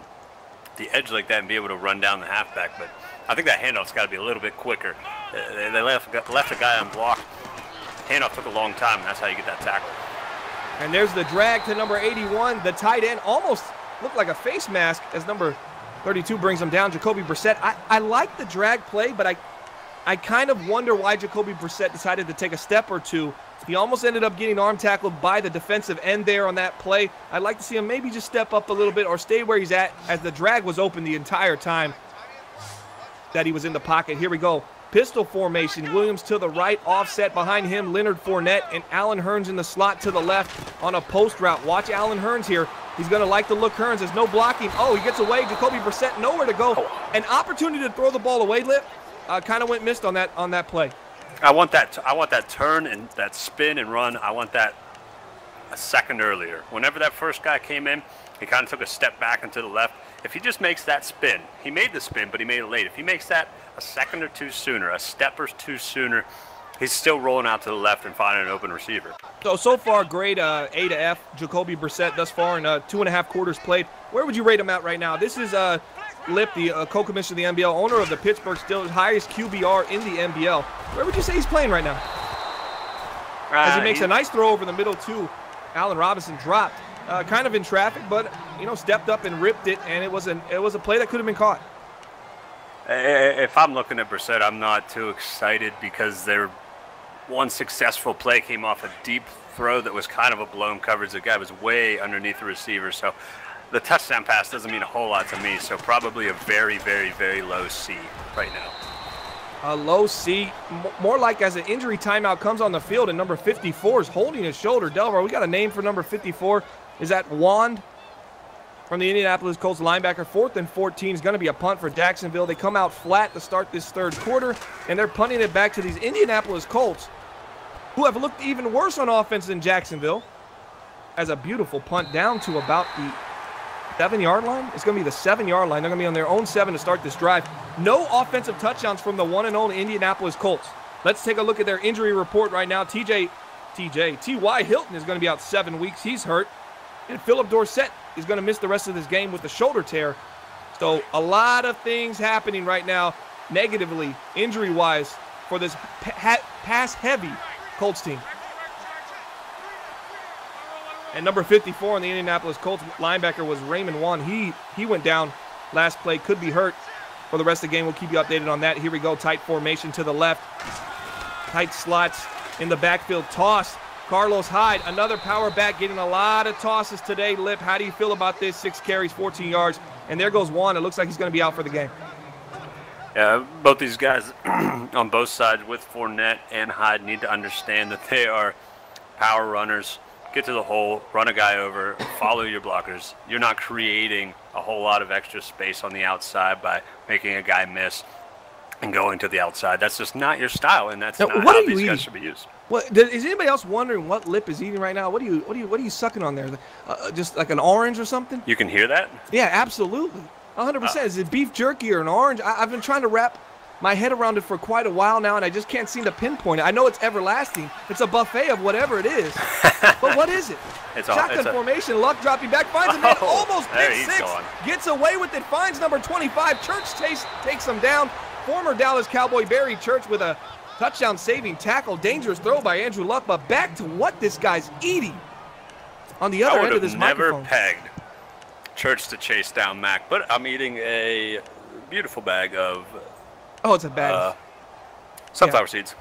the edge like that and be able to run down the halfback. But I think that handoff's got to be a little bit quicker. They left a guy on block. Handoff took a long time, and that's how you get that tackle. And there's the drag to number 81. The tight end almost looked like a face mask as number 32 brings him down. Jacoby Brissett. I like the drag play, but I kind of wonder why Jacoby Brissett decided to take a step or two. He almost ended up getting arm tackled by the defensive end there on that play. I'd like to see him maybe just step up a little bit or stay where he's at as the drag was open the entire time that he was in the pocket. Here we go. Pistol formation. Williams to the right, offset behind him, Leonard Fournette, and Allen Hurns in the slot to the left on a post route. Watch Allen Hurns here. He's going to like the look. Hurns, there's no blocking. Oh, he gets away. Jacoby Brissett, nowhere to go. An opportunity to throw the ball away, Lip. Kind of went missed on that play. I want that turn and that spin and run. I want that a second earlier. Whenever that first guy came in, he kind of took a step back and to the left. If he just makes that spin, he made the spin, but he made it late. If he makes that a second or two sooner, a step or two sooner, he's still rolling out to the left and finding an open receiver. So far, grade A to F, Jacoby Brissett thus far in 2.5 quarters played. Where would you rate him at right now? This is Lip, the co-commissioner of the NBL, owner of the Pittsburgh Steelers, highest QBR in the NBL. Where would you say he's playing right now? As he makes a nice throw over the middle to Allen Robinson, dropped. Kind of in traffic, but stepped up and ripped it, and it was a play that could have been caught. If I'm looking at Brissett, I'm not too excited because their one successful play came off a deep throw that was kind of a blown coverage. The guy was way underneath the receiver, so the touchdown pass doesn't mean a whole lot to me. So probably a very, very, very low C right now. A low C, more like as an injury timeout comes on the field, and number 54 is holding his shoulder. Delvar, we got a name for number 54. Is that Wand from the Indianapolis Colts linebacker? 4th and 14 is going to be a punt for Jacksonville. They come out flat to start this third quarter, and they're punting it back to these Indianapolis Colts, who have looked even worse on offense than Jacksonville. As a beautiful punt down to about the 7-yard line. It's going to be the 7-yard line. They're going to be on their own 7 to start this drive. No offensive touchdowns from the one and only Indianapolis Colts. Let's take a look at their injury report right now. T.Y. Hilton is going to be out 7 weeks. He's hurt. And Philip Dorsett is going to miss the rest of this game with the shoulder tear. So a lot of things happening right now negatively, injury-wise, for this pass-heavy Colts team. And number 54 on the Indianapolis Colts linebacker was Raymond Wan. He went down last play, could be hurt for the rest of the game. We'll keep you updated on that. Here we go, tight formation to the left. Tight slots in the backfield. Toss. Carlos Hyde, another power back, getting a lot of tosses today. Lip, how do you feel about this? 6 carries, 14 yards. And there goes Juan. It looks like he's going to be out for the game. Yeah, both these guys on both sides with Fournette and Hyde need to understand that they are power runners. Get to the hole, run a guy over, follow your blockers. You're not creating a whole lot of extra space on the outside by making a guy miss and going to the outside. That's just not your style, and that's not how these guys should be used. Is anybody else wondering what Lip is eating right now? What are you sucking on there? Just like an orange or something? You can hear that? Yeah, absolutely. 100%. Is it beef jerky or an orange? I've been trying to wrap my head around it for quite a while now, and I just can't seem to pinpoint it. I know it's everlasting. It's a buffet of whatever it is. But what is it? Shotgun formation. Luck dropping back. Finds a man. Almost pick six. Gets away with it. Finds number 25. Church takes him down. Former Dallas Cowboy Barry Church with a touchdown-saving tackle. Dangerous throw by Andrew Luck. But back to what this guy's eating on the other end of this microphone. I would have never pegged Church to chase down Mac, but I'm eating a beautiful bag of it's a bag. Sunflower seeds.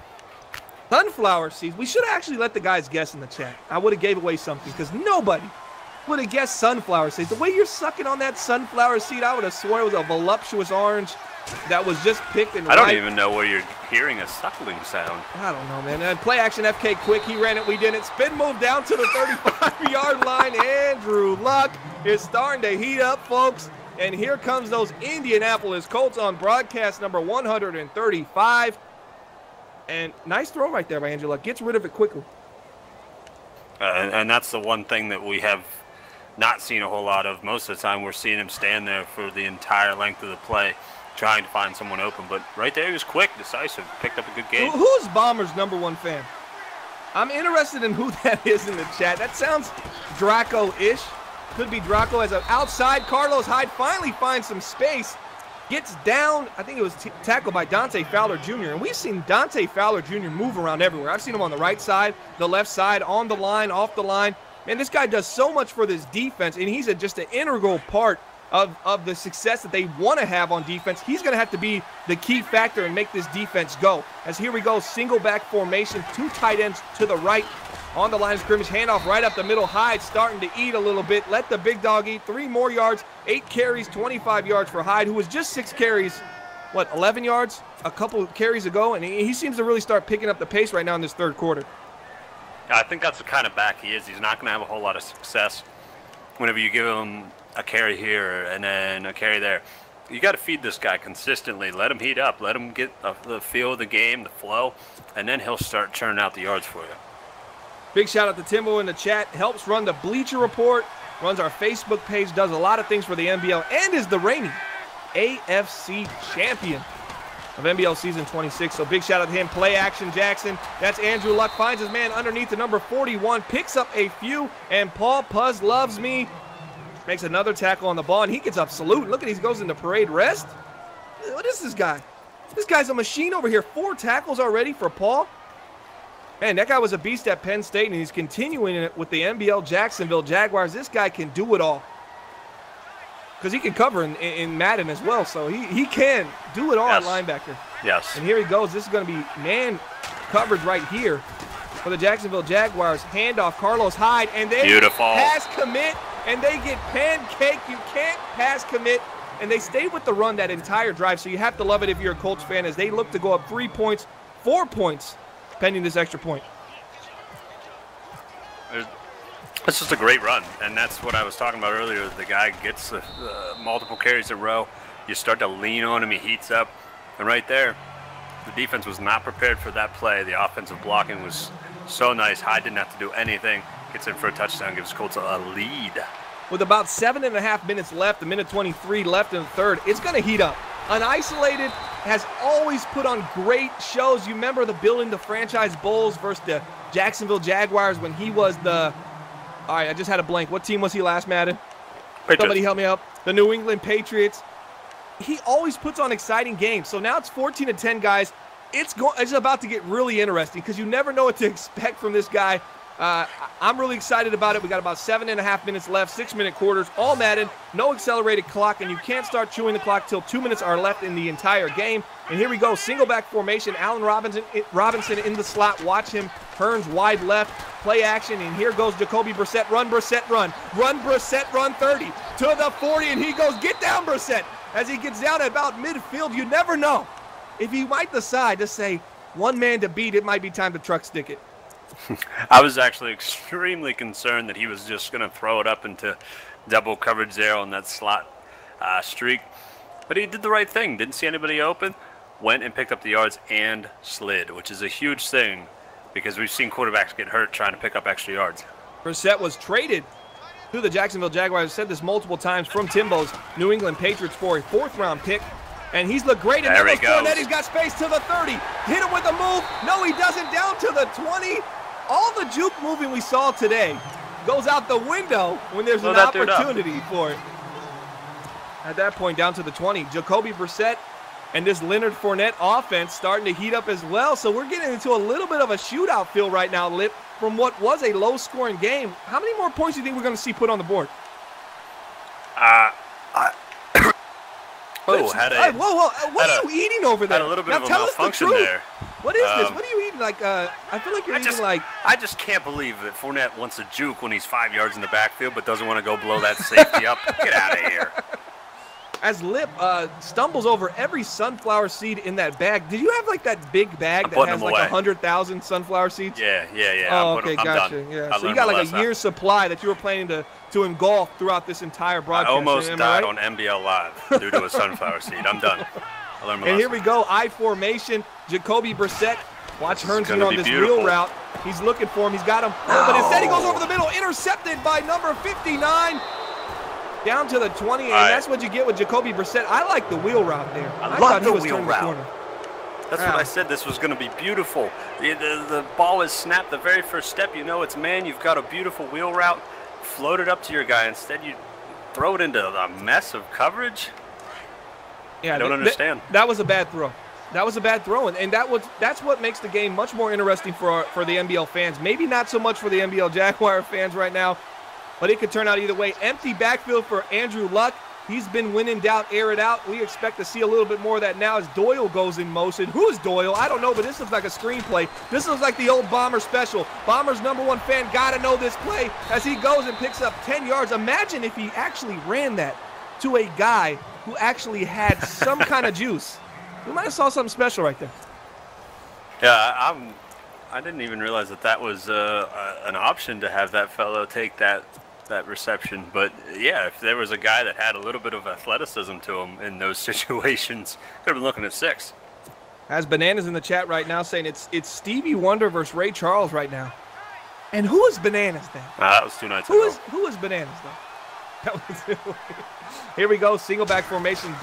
Sunflower seeds. We should have actually let the guys guess in the chat. I would have gave away something because nobody would have guessed sunflower seeds. The way you're sucking on that sunflower seed, I would have sworn it was a voluptuous orange that was just picked and I don't even know where you're hearing a suckling sound. I don't know, man. And play action FK quick. He ran it. We didn't. Spin move down to the 35-yard line. Andrew Luck is starting to heat up, folks. And here comes those Indianapolis Colts on broadcast number 135. And nice throw right there by Andrew Luck. Gets rid of it quickly. And that's the one thing that we have not seen a whole lot of. Most of the time we're seeing him stand there for the entire length of the play, trying to find someone open. But right there he was quick, decisive, picked up a good game. Who's Bombers' #1 fan? I'm interested in who that is in the chat. That sounds Draco-ish. Could be Draco as an outside. Carlos Hyde finally finds some space. Gets down. I think it was tackled by Dante Fowler Jr. And we've seen Dante Fowler Jr. move around everywhere. I've seen him on the right side, the left side, on the line, off the line. Man, this guy does so much for this defense, and he's just an integral part of the success that they want to have on defense. He's going to have to be the key factor and make this defense go. As here we go, single back formation, 2 tight ends to the right on the line of scrimmage. Handoff right up the middle. Hyde starting to eat a little bit. Let the big dog eat. 3 more yards, 8 carries, 25 yards for Hyde, who was just 6 carries, 11 yards a couple carries ago. And he seems to really start picking up the pace right now in this third quarter. I think that's the kind of back he is. He's not going to have a whole lot of success whenever you give him a carry here and then a carry there. You got to feed this guy consistently. Let him heat up. Let him get the feel of the game, the flow, and then he'll start churning out the yards for you. Big shout out to Timbo in the chat. Helps run the Bleacher Report, runs our Facebook page, does a lot of things for the NBL, and is the reigning AFC champion of NBL Season 26. So big shout out to him. Play action, Jackson. That's Andrew Luck. Finds his man underneath the number 41. Picks up a few, and Paul Puz loves me. Makes another tackle on the ball, and he gets up salute. Look at he goes into parade rest. What is this guy? This guy's a machine over here. 4 tackles already for Paul. Man, that guy was a beast at Penn State, and he's continuing it with the NBL Jacksonville Jaguars. This guy can do it all. Because he can cover in Madden as well, so he can do it all at linebacker. Yes. And here he goes. This is going to be man coverage right here for the Jacksonville Jaguars. Handoff, Carlos Hyde, and they pass commit, and they get pancaked. You can't pass commit, and they stay with the run that entire drive, so you have to love it if you're a Colts fan as they look to go up 3 points, 4 points, pending this extra point. It's just a great run, and that's what I was talking about earlier. The guy gets multiple carries in a row. You start to lean on him, he heats up, and right there, the defense was not prepared for that play. The offensive blocking was so nice. Hyde didn't have to do anything. Gets in for a touchdown, gives Colts a lead. With about 7.5 minutes left, a minute 23 left in the third, it's going to heat up. Unisolated has always put on great shows. You remember the building the franchise Bulls versus the Jacksonville Jaguars when he was the... All right, I just had a blank. What team was he last, Madden? Patriots. Somebody help me out. The New England Patriots. He always puts on exciting games. So now it's 14-10, guys. It's about to get really interesting because you never know what to expect from this guy. I'm really excited about it. We got about 7.5 minutes left, 6-minute quarters, all Madden, no accelerated clock, and you can't start chewing the clock till 2 minutes are left in the entire game. And here we go, single back formation. Allen Robinson in the slot. Watch him. Hearns wide left. Play action, and here goes Jacoby Brissett. Run, Brissett, run. Run, Brissett, run 30 to the 40, and he goes, get down, Brissett. as he gets down at about midfield. You never know. If he might decide to say, one man to beat, it might be time to truck stick it. I was actually extremely concerned that he was just going to throw it up into double coverage there on that slot streak. But he did the right thing. Didn't see anybody open. Went and picked up the yards and slid, which is a huge thing because we've seen quarterbacks get hurt trying to pick up extra yards. Brissett was traded to the Jacksonville Jaguars. I've said this multiple times from Timbo's New England Patriots for a 4th-round pick. And he's looked great. And there he goes. Fournette, he's got space to the 30. Hit him with a move. No, he doesn't. Down to the 20. All the juke moving we saw today goes out the window when there's an opportunity for it. At that point, down to the 20. Jacoby Brissett and this Leonard Fournette offense starting to heat up as well. So we're getting into a little bit of a shootout feel right now, Lip, from what was a low-scoring game. How many more points do you think we're going to see put on the board? Whoa, what are you eating over there? Had a little bit now, of a tell us malfunction the truth. there. What is this? What are you eating? Like, I feel like you're eating like... I just can't believe that Fournette wants to juke when he's 5 yards in the backfield, but doesn't want to go blow that safety up. Get out of here. As Lip stumbles over every sunflower seed in that bag. Did you have like that big bag that has like 100,000 sunflower seeds? Yeah. Oh, okay, gotcha. Yeah. So you got like a year's supply that you were planning to engulf throughout this entire broadcast. I almost died on NBL Live due to a sunflower seed. I'm done. I learned my lesson. Here we go, I formation. Jacoby Brissett. Watch Hearns on this wheel route. He's looking for him. He's got him. Oh, but instead he goes over the middle. Intercepted by number 59. Down to the 20, and that's what you get with Jacoby Brissett. I like the wheel route there. I love the wheel route. That's what I said. This was going to be beautiful. The ball is snapped the very first step. You know it's man. You've got a beautiful wheel route. Float it up to your guy. Instead, you throw it into a mess of coverage. Yeah, I don't understand. That was a bad throw. That was a bad throw, and that's what makes the game much more interesting for the NBL fans. Maybe not so much for the NBL Jaguar fans right now, but it could turn out either way. Empty backfield for Andrew Luck. He's been when in doubt, air it out. We expect to see a little bit more of that now as Doyle goes in motion. Who is Doyle? I don't know, but this looks like a screenplay. This looks like the old Bomber special. Bomber's #1 fan got to know this play as he goes and picks up 10 yards. Imagine if he actually ran that to a guy who actually had some kind of juice. We might have saw something special right there. Yeah, I didn't even realize that was an option to have that fellow take that reception. But yeah, if there was a guy that had a little bit of athleticism to him in those situations, could have been looking at 6. As Bananas in the chat right now saying it's Stevie Wonder versus Ray Charles right now. And who is Bananas then? That was 2 nights ago. Who is Bananas though? Here we go, single back formation.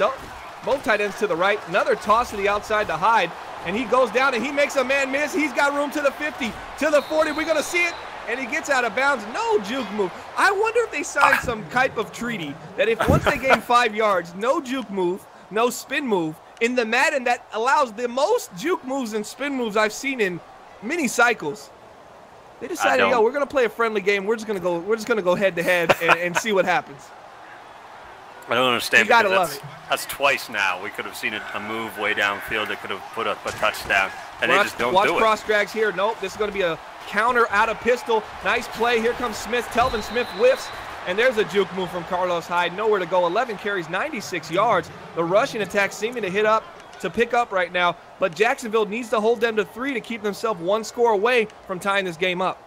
Both tight ends to the right. Another toss to the outside to Hyde. And he goes down and he makes a man miss. He's got room to the 50, to the 40. We're going to see it. And he gets out of bounds. No juke move. I wonder if they signed some type of treaty that if once they gain 5 yards, no juke move, no spin move. In the Madden, that allows the most juke moves and spin moves I've seen in many cycles. They decided, yo, we're going to play a friendly game. We're just going to go head to head and see what happens. I don't understand. You gotta love it. That's twice now. We could have seen a move way downfield that could have put up a touchdown, and they just don't do it. Watch cross drags here. Nope, this is going to be a counter out of pistol. Nice play. Here comes Smith. Telvin Smith whiffs, and there's a juke move from Carlos Hyde. Nowhere to go. 11 carries, 96 yards. The rushing attack seeming to pick up right now, but Jacksonville needs to hold them to 3 to keep themselves 1 score away from tying this game up.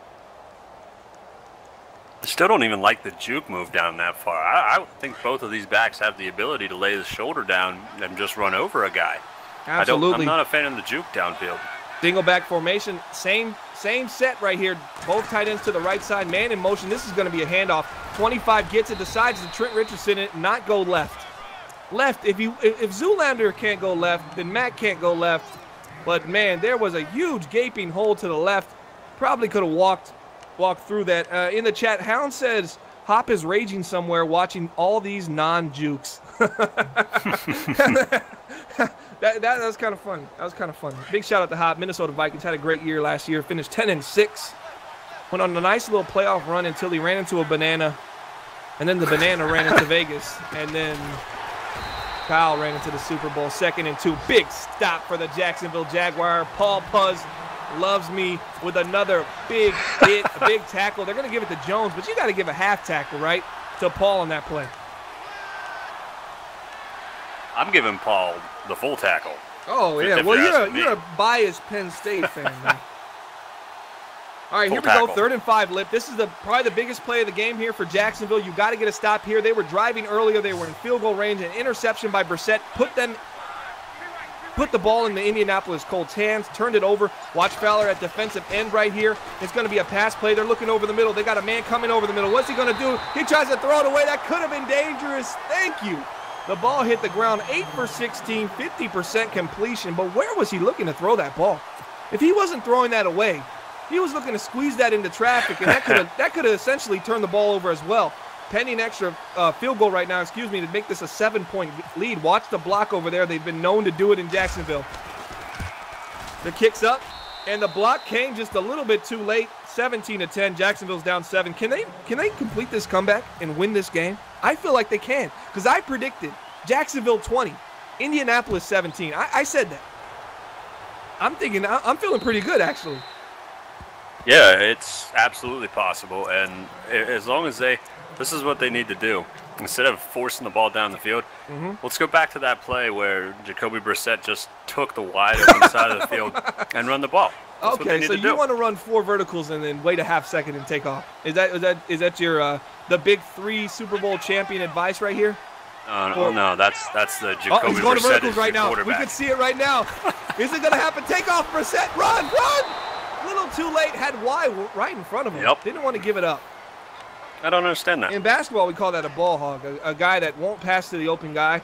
I still don't even like the juke move down that far. I think both of these backs have the ability to lay the shoulder down and just run over a guy. Absolutely. I'm not a fan of the juke downfield. Single back formation, same set right here. Both tight ends to the right side, man in motion. This is going to be a handoff. 25 gets it, decides to Trent Richardson it, not go left. If Zoolander can't go left, then Matt can't go left. But man, there was a huge gaping hole to the left. Probably could have walked through that. In the chat, Hound says Hop is raging somewhere watching all these non-jukes. that was kind of fun. That was kind of fun. Big shout out to Hop. Minnesota Vikings had a great year last year. Finished 10-6. Went on a nice little playoff run until he ran into a banana. And then the banana ran into Vegas. And then Kyle ran into the Super Bowl. 2nd and 2. Big stop for the Jacksonville Jaguar. Paul Puz loves me with another big hit, a big tackle. They're going to give it to Jones, but you got to give a half tackle, right, to Paul on that play. I'm giving Paul the full tackle. Oh, yeah. If Well, you're asking you're me. a biased Penn State fan, man. All right, Full here we go. tackle. 3rd and 5, Lip. This is probably the biggest play of the game here for Jacksonville. You got to get a stop here. They were driving earlier. They were in field goal range. An interception by Brissett put the ball in the Indianapolis Colts' hands, turned it over. Watch Fowler at defensive end right here. It's going to be a pass play. They're looking over the middle. They got a man coming over the middle. What's he going to do? He tries to throw it away. That could have been dangerous. Thank you. The ball hit the ground, 8 for 16, 50% completion. But where was he looking to throw that ball? If he wasn't throwing that away, he was looking to squeeze that into traffic, and that could have essentially turned the ball over as well. Pending extra field goal right now, to make this a 7-point lead. Watch the block over there. They've been known to do it in Jacksonville. The kick's up, and the block came just a little bit too late. 17-10. Jacksonville's down 7. Can they complete this comeback and win this game? I feel like they can, because I predicted Jacksonville 20, Indianapolis 17. I said that. I'm feeling pretty good, actually. Yeah, it's absolutely possible, and as long as this is what they need to do. Instead of forcing the ball down the field, let's go back to that play where Jacoby Brissett just took the wide open side of the field and run the ball. That's what they Okay, need so to you do. want to run 4 verticals and then wait a half second and take off. Is that your the big 3 Super Bowl champion advice right here? No, that's the Jacoby He's going to Brissett verticals is right your now. We quarterback. can see it right now. Is it going to happen? Take off, Brissett. Run! A little too late. Had Y right in front of him. Yep. Didn't want to give it up. I don't understand that. In basketball, we call that a ball hog, a guy that won't pass to the open guy.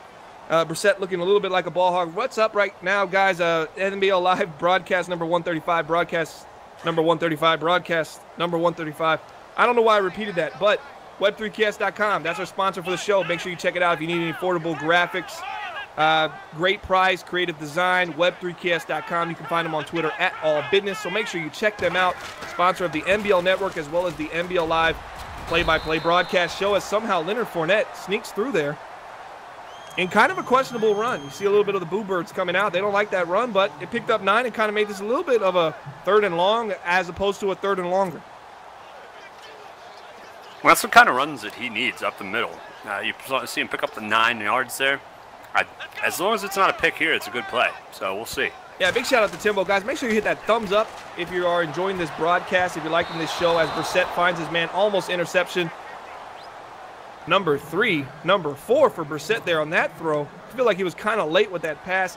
Brissett looking a little bit like a ball hog. What's up right now, guys? NBL Live broadcast number 135, broadcast number 135, broadcast number 135. I don't know why I repeated that, but web3ks.com, that's our sponsor for the show. Make sure you check it out if you need any affordable graphics. Great price, creative design, web3ks.com. You can find them on Twitter at allbusiness, so make sure you check them out. Sponsor of the NBL Network as well as the NBL Live play-by-play broadcast show, as somehow Leonard Fournette sneaks through there in kind of a questionable run. You see a little bit of the Boo Birds coming out. They don't like that run, but it picked up 9 and kind of made this a little bit of a 3rd and long as opposed to a 3rd and longer. Well, that's the kind of runs that he needs up the middle. You see him pick up the 9 yards there. As long as it's not a pick here, it's a good play. So we'll see. Yeah, big shout out to Timbo. Guys, make sure you hit that thumbs up if you are enjoying this broadcast, if you're liking this show, as Brissett finds his man. Almost interception. Number 4 for Brissett there on that throw. I feel like he was kind of late with that pass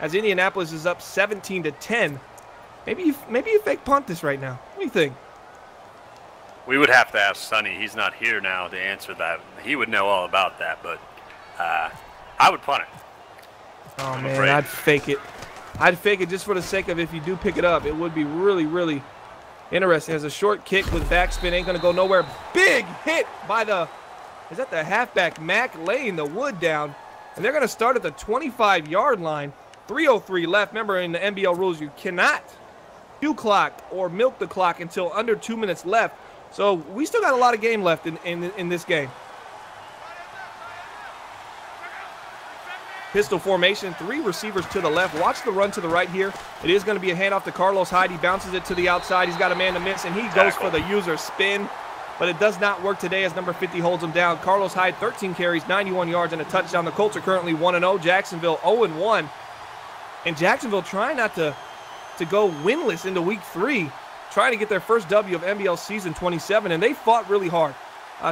as Indianapolis is up 17-10. Maybe you fake punt this right now. What do you think? We would have to ask Sonny. He's not here now to answer that. He would know all about that, but I would punt it. Oh, I'm man, afraid. I'd fake it. I'd fake it just for the sake of if you do pick it up. It would be really, really interesting. As a short kick with backspin, ain't going to go nowhere. Big hit by is that the halfback, Mack, laying the wood down. And they're going to start at the 25-yard line. 3:03 left. Remember, in the NBL rules, you cannot cue clock or milk the clock until under 2 minutes left. So we still got a lot of game left in this game. Pistol formation, 3 receivers to the left. Watch the run to the right here. It is going to be a handoff to Carlos Hyde. He bounces it to the outside. He's got a man to miss, and he goes for the user spin. But it does not work today as number 50 holds him down. Carlos Hyde, 13 carries, 91 yards, and a touchdown. The Colts are currently 1-0. Jacksonville 0-1. And Jacksonville trying not to go winless into week 3, trying to get their first W of NBL season 27, and they fought really hard.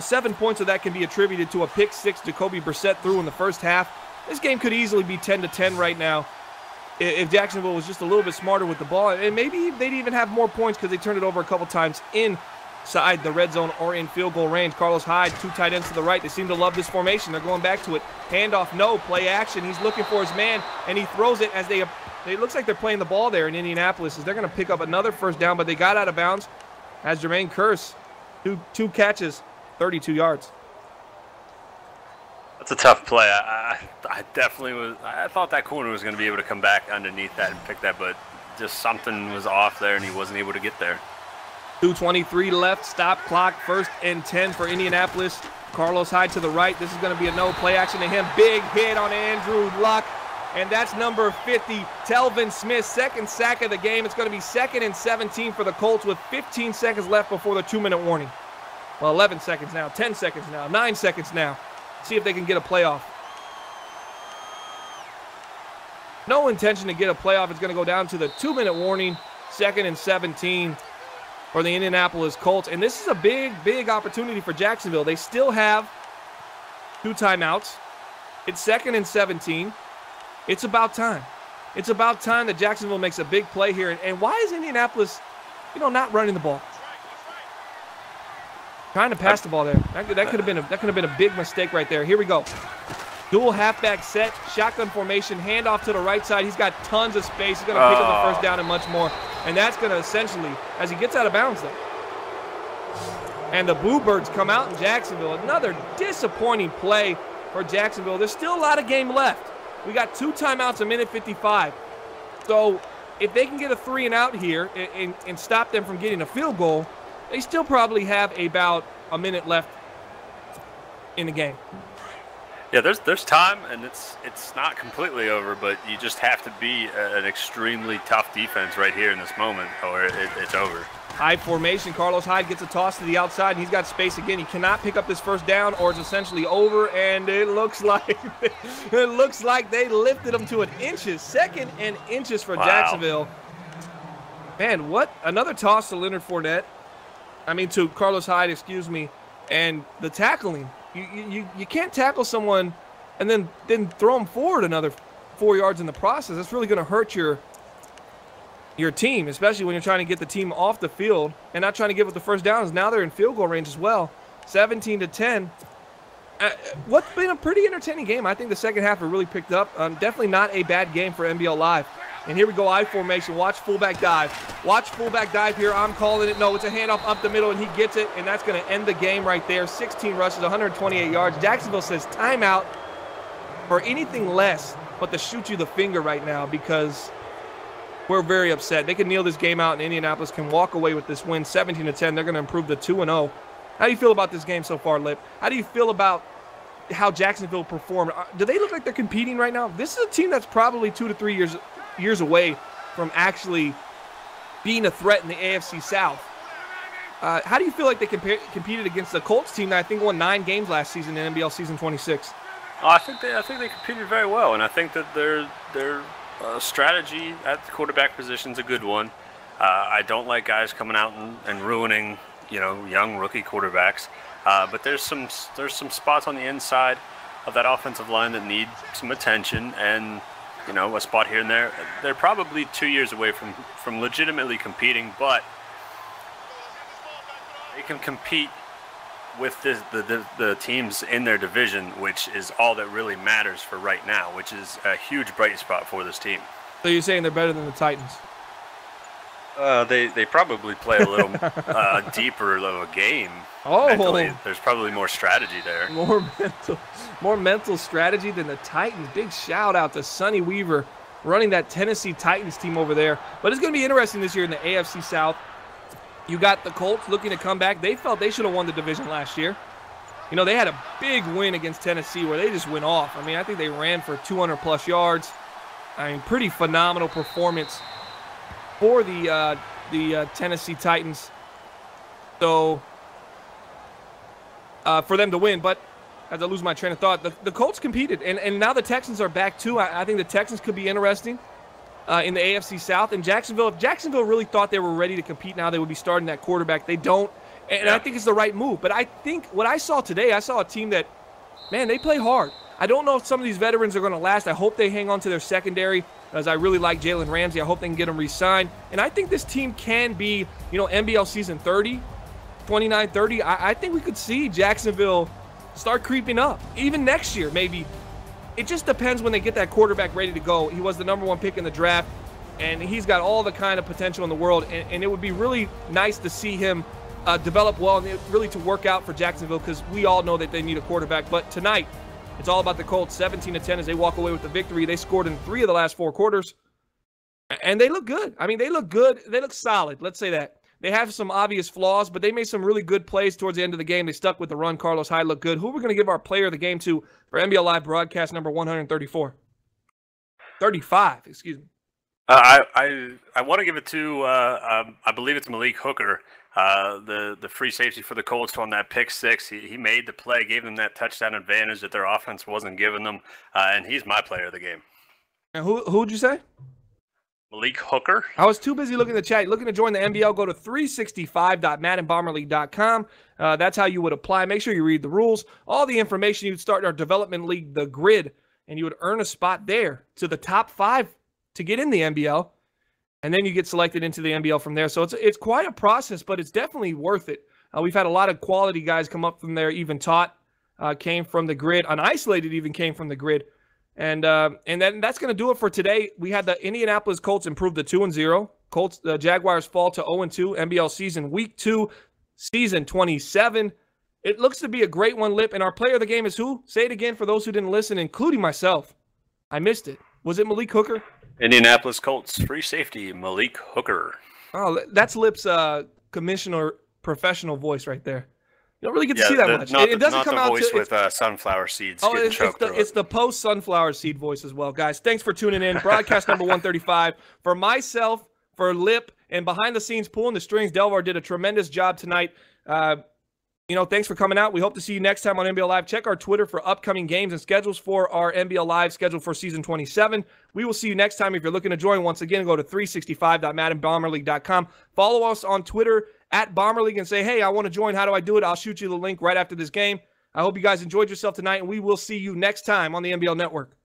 7 points of that can be attributed to a pick 6 Jacoby Brissett threw in the first half. This game could easily be 10-10 right now if Jacksonville was just a little bit smarter with the ball. And maybe they'd even have more points because they turned it over a couple times inside the red zone or in field goal range. Carlos Hyde, 2 tight ends to the right. They seem to love this formation. They're going back to it. Handoff, no. Play action. He's looking for his man, and he throws it as it looks like they're playing the ball there in Indianapolis. As they're going to pick up another first down, but they got out of bounds as Jermaine Kearse, two catches, 32 yards. That's a tough play. I definitely was. I thought that corner was going to be able to come back underneath that and pick that, but just something was off there, and he wasn't able to get there. 2:23 left. Stop clock. 1st and 10 for Indianapolis. Carlos Hyde to the right. This is going to be a no. Play action to him. Big hit on Andrew Luck. And that's number 50, Telvin Smith, 2nd sack of the game. It's going to be 2nd and 17 for the Colts with 15 seconds left before the 2-minute warning. Well, 11 seconds now, 10 seconds now, 9 seconds now. See if they can get a playoff. no intention to get a playoff. It's going to go down to the 2-minute warning, 2nd and 17 for the Indianapolis Colts. And this is a big, big opportunity for Jacksonville. They still have 2 timeouts. It's 2nd and 17. It's about time. It's about time that Jacksonville makes a big play here. And why is Indianapolis, not running the ball? Trying to pass the ball there. That could have been a big mistake right there. Here we go. Dual halfback set, shotgun formation, handoff to the right side. He's got tons of space. He's going to pick up the first down and much more. And that's going to essentially, as he gets out of bounds though. And the Bluebirds come out in Jacksonville. Another disappointing play for Jacksonville. There's still a lot of game left. We got 2 timeouts, a minute 55. So if they can get a 3 and out here and stop them from getting a field goal, they still probably have about a minute left in the game. Yeah, there's time, and it's not completely over, but you just have to be an extremely tough defense right here in this moment, or it's over. High formation. Carlos Hyde gets a toss to the outside, and he's got space again. He cannot pick up this first down, or it's essentially over. And it looks like they lifted him to inches, 2nd and inches for Jacksonville. Man, what another toss to Leonard Fournette. To Carlos Hyde, excuse me, and the tackling. You can't tackle someone and then throw them forward another 4 yards in the process. That's really going to hurt your team, especially when you're trying to get the team off the field and not trying to give up the first downs. Now they're in field goal range as well. 17-10. What's been a pretty entertaining game. I think the second half really picked up. Definitely not a bad game for NBL Live. And here we go, I formation. Watch fullback dive. Watch fullback dive here. I'm calling it. No, it's a handoff up the middle, and he gets it, and that's going to end the game right there. 16 rushes, 128 yards. Jacksonville says timeout for anything less but to shoot you the finger right now because we're very upset. They can kneel this game out, and Indianapolis can walk away with this win, 17-10. They're going to improve to 2-0. How do you feel about this game so far, Lip? How do you feel about how Jacksonville performed? Do they look like they're competing right now? This is a team that's probably 2 to 3 years away from actually being a threat in the AFC South. How do you feel like they competed against the Colts team that I think won 9 games last season in NBL season 26? I think they competed very well, and I think that their strategy at the quarterback position is a good one. I don't like guys coming out and ruining young rookie quarterbacks, but there's some spots on the inside of that offensive line that need some attention, and a spot here and there. They're probably 2 years away from legitimately competing, but they can compete with the teams in their division, which is all that really matters for right now, which is a huge bright spot for this team. So you're saying they're better than the Titans? They probably play a little deeper of a game. Oh, mentally. There's probably more strategy there. More mental strategy than the Titans. Big shout out to Sonny Weaver running that Tennessee Titans team over there. But it's going to be interesting this year in the AFC South. You got the Colts looking to come back. They felt they should have won the division last year. They had a big win against Tennessee where they just went off. I think they ran for 200-plus yards. Pretty phenomenal performance for the Tennessee Titans. So, for them to win. But as I lose my train of thought, the Colts competed. And now the Texans are back, too. I think the Texans could be interesting in the AFC South. And Jacksonville, if Jacksonville really thought they were ready to compete now, they would be starting that quarterback. They don't. And I think it's the right move. But I think what I saw today, I saw a team that, man, they play hard. I don't know if some of these veterans are going to last. I hope they hang on to their secondary, as I really like Jalen Ramsey. I hope they can get him re-signed. And I think this team can be, NBL season 30, 29-30. I think we could see Jacksonville start creeping up. Even next year, maybe. It just depends when they get that quarterback ready to go. He was the #1 pick in the draft, and he's got all the kind of potential in the world. And it would be really nice to see him develop well and really to work out for Jacksonville, because we all know that they need a quarterback. But tonight, it's all about the Colts, 17-10 as they walk away with the victory. They scored in 3 of the last 4 quarters, and they look good. They look good. They look solid. Let's say that. They have some obvious flaws, but they made some really good plays towards the end of the game. They stuck with the run. Carlos Hyde looked good. Who are we going to give our player of the game to for NBL Live broadcast number 134? 35, excuse me. I want to give it to, I believe it's Malik Hooker, the free safety for the Colts on that pick 6. He made the play, gave them that touchdown advantage that their offense wasn't giving them, and he's my player of the game. And who'd you say? Malik Hooker. I was too busy looking at the chat. Looking to join the NBL, go to 365.maddenbomberleague.com. That's how you would apply. Make sure you read the rules. All the information. You'd start our development league, the Grid, and you would earn a spot there to the top 5 to get in the NBL. And then you get selected into the NBL from there. So it's quite a process, but it's definitely worth it. We've had a lot of quality guys come up from there. Even Taught came from the Grid. Unisolated even came from the Grid. And then that's going to do it for today. We had the Indianapolis Colts improve to 2-0. The Jaguars fall to 0-2. NBL season week 2, season 27. It looks to be a great one, Lip. And our player of the game is who? Say it again for those who didn't listen, including myself. I missed it. Was it Malik Hooker? Indianapolis Colts free safety Malik Hooker. Oh, that's Lip's commissioner professional voice right there. You don't really get to see that much. It doesn't come out the voice with sunflower seeds. Oh, it's the post sunflower seed voice as well, guys. Thanks for tuning in. Broadcast number 135 for myself, for Lip, and behind the scenes pulling the strings. Delvar did a tremendous job tonight. Thanks for coming out. We hope to see you next time on NBL Live. Check our Twitter for upcoming games and schedules for our NBL Live schedule for season 27. We will see you next time. If you're looking to join, once again, go to 365.maddenbomberleague.com. Follow us on Twitter at Bomber League and say, hey, I want to join. How do I do it? I'll shoot you the link right after this game. I hope you guys enjoyed yourself tonight, and we will see you next time on the NBL Network.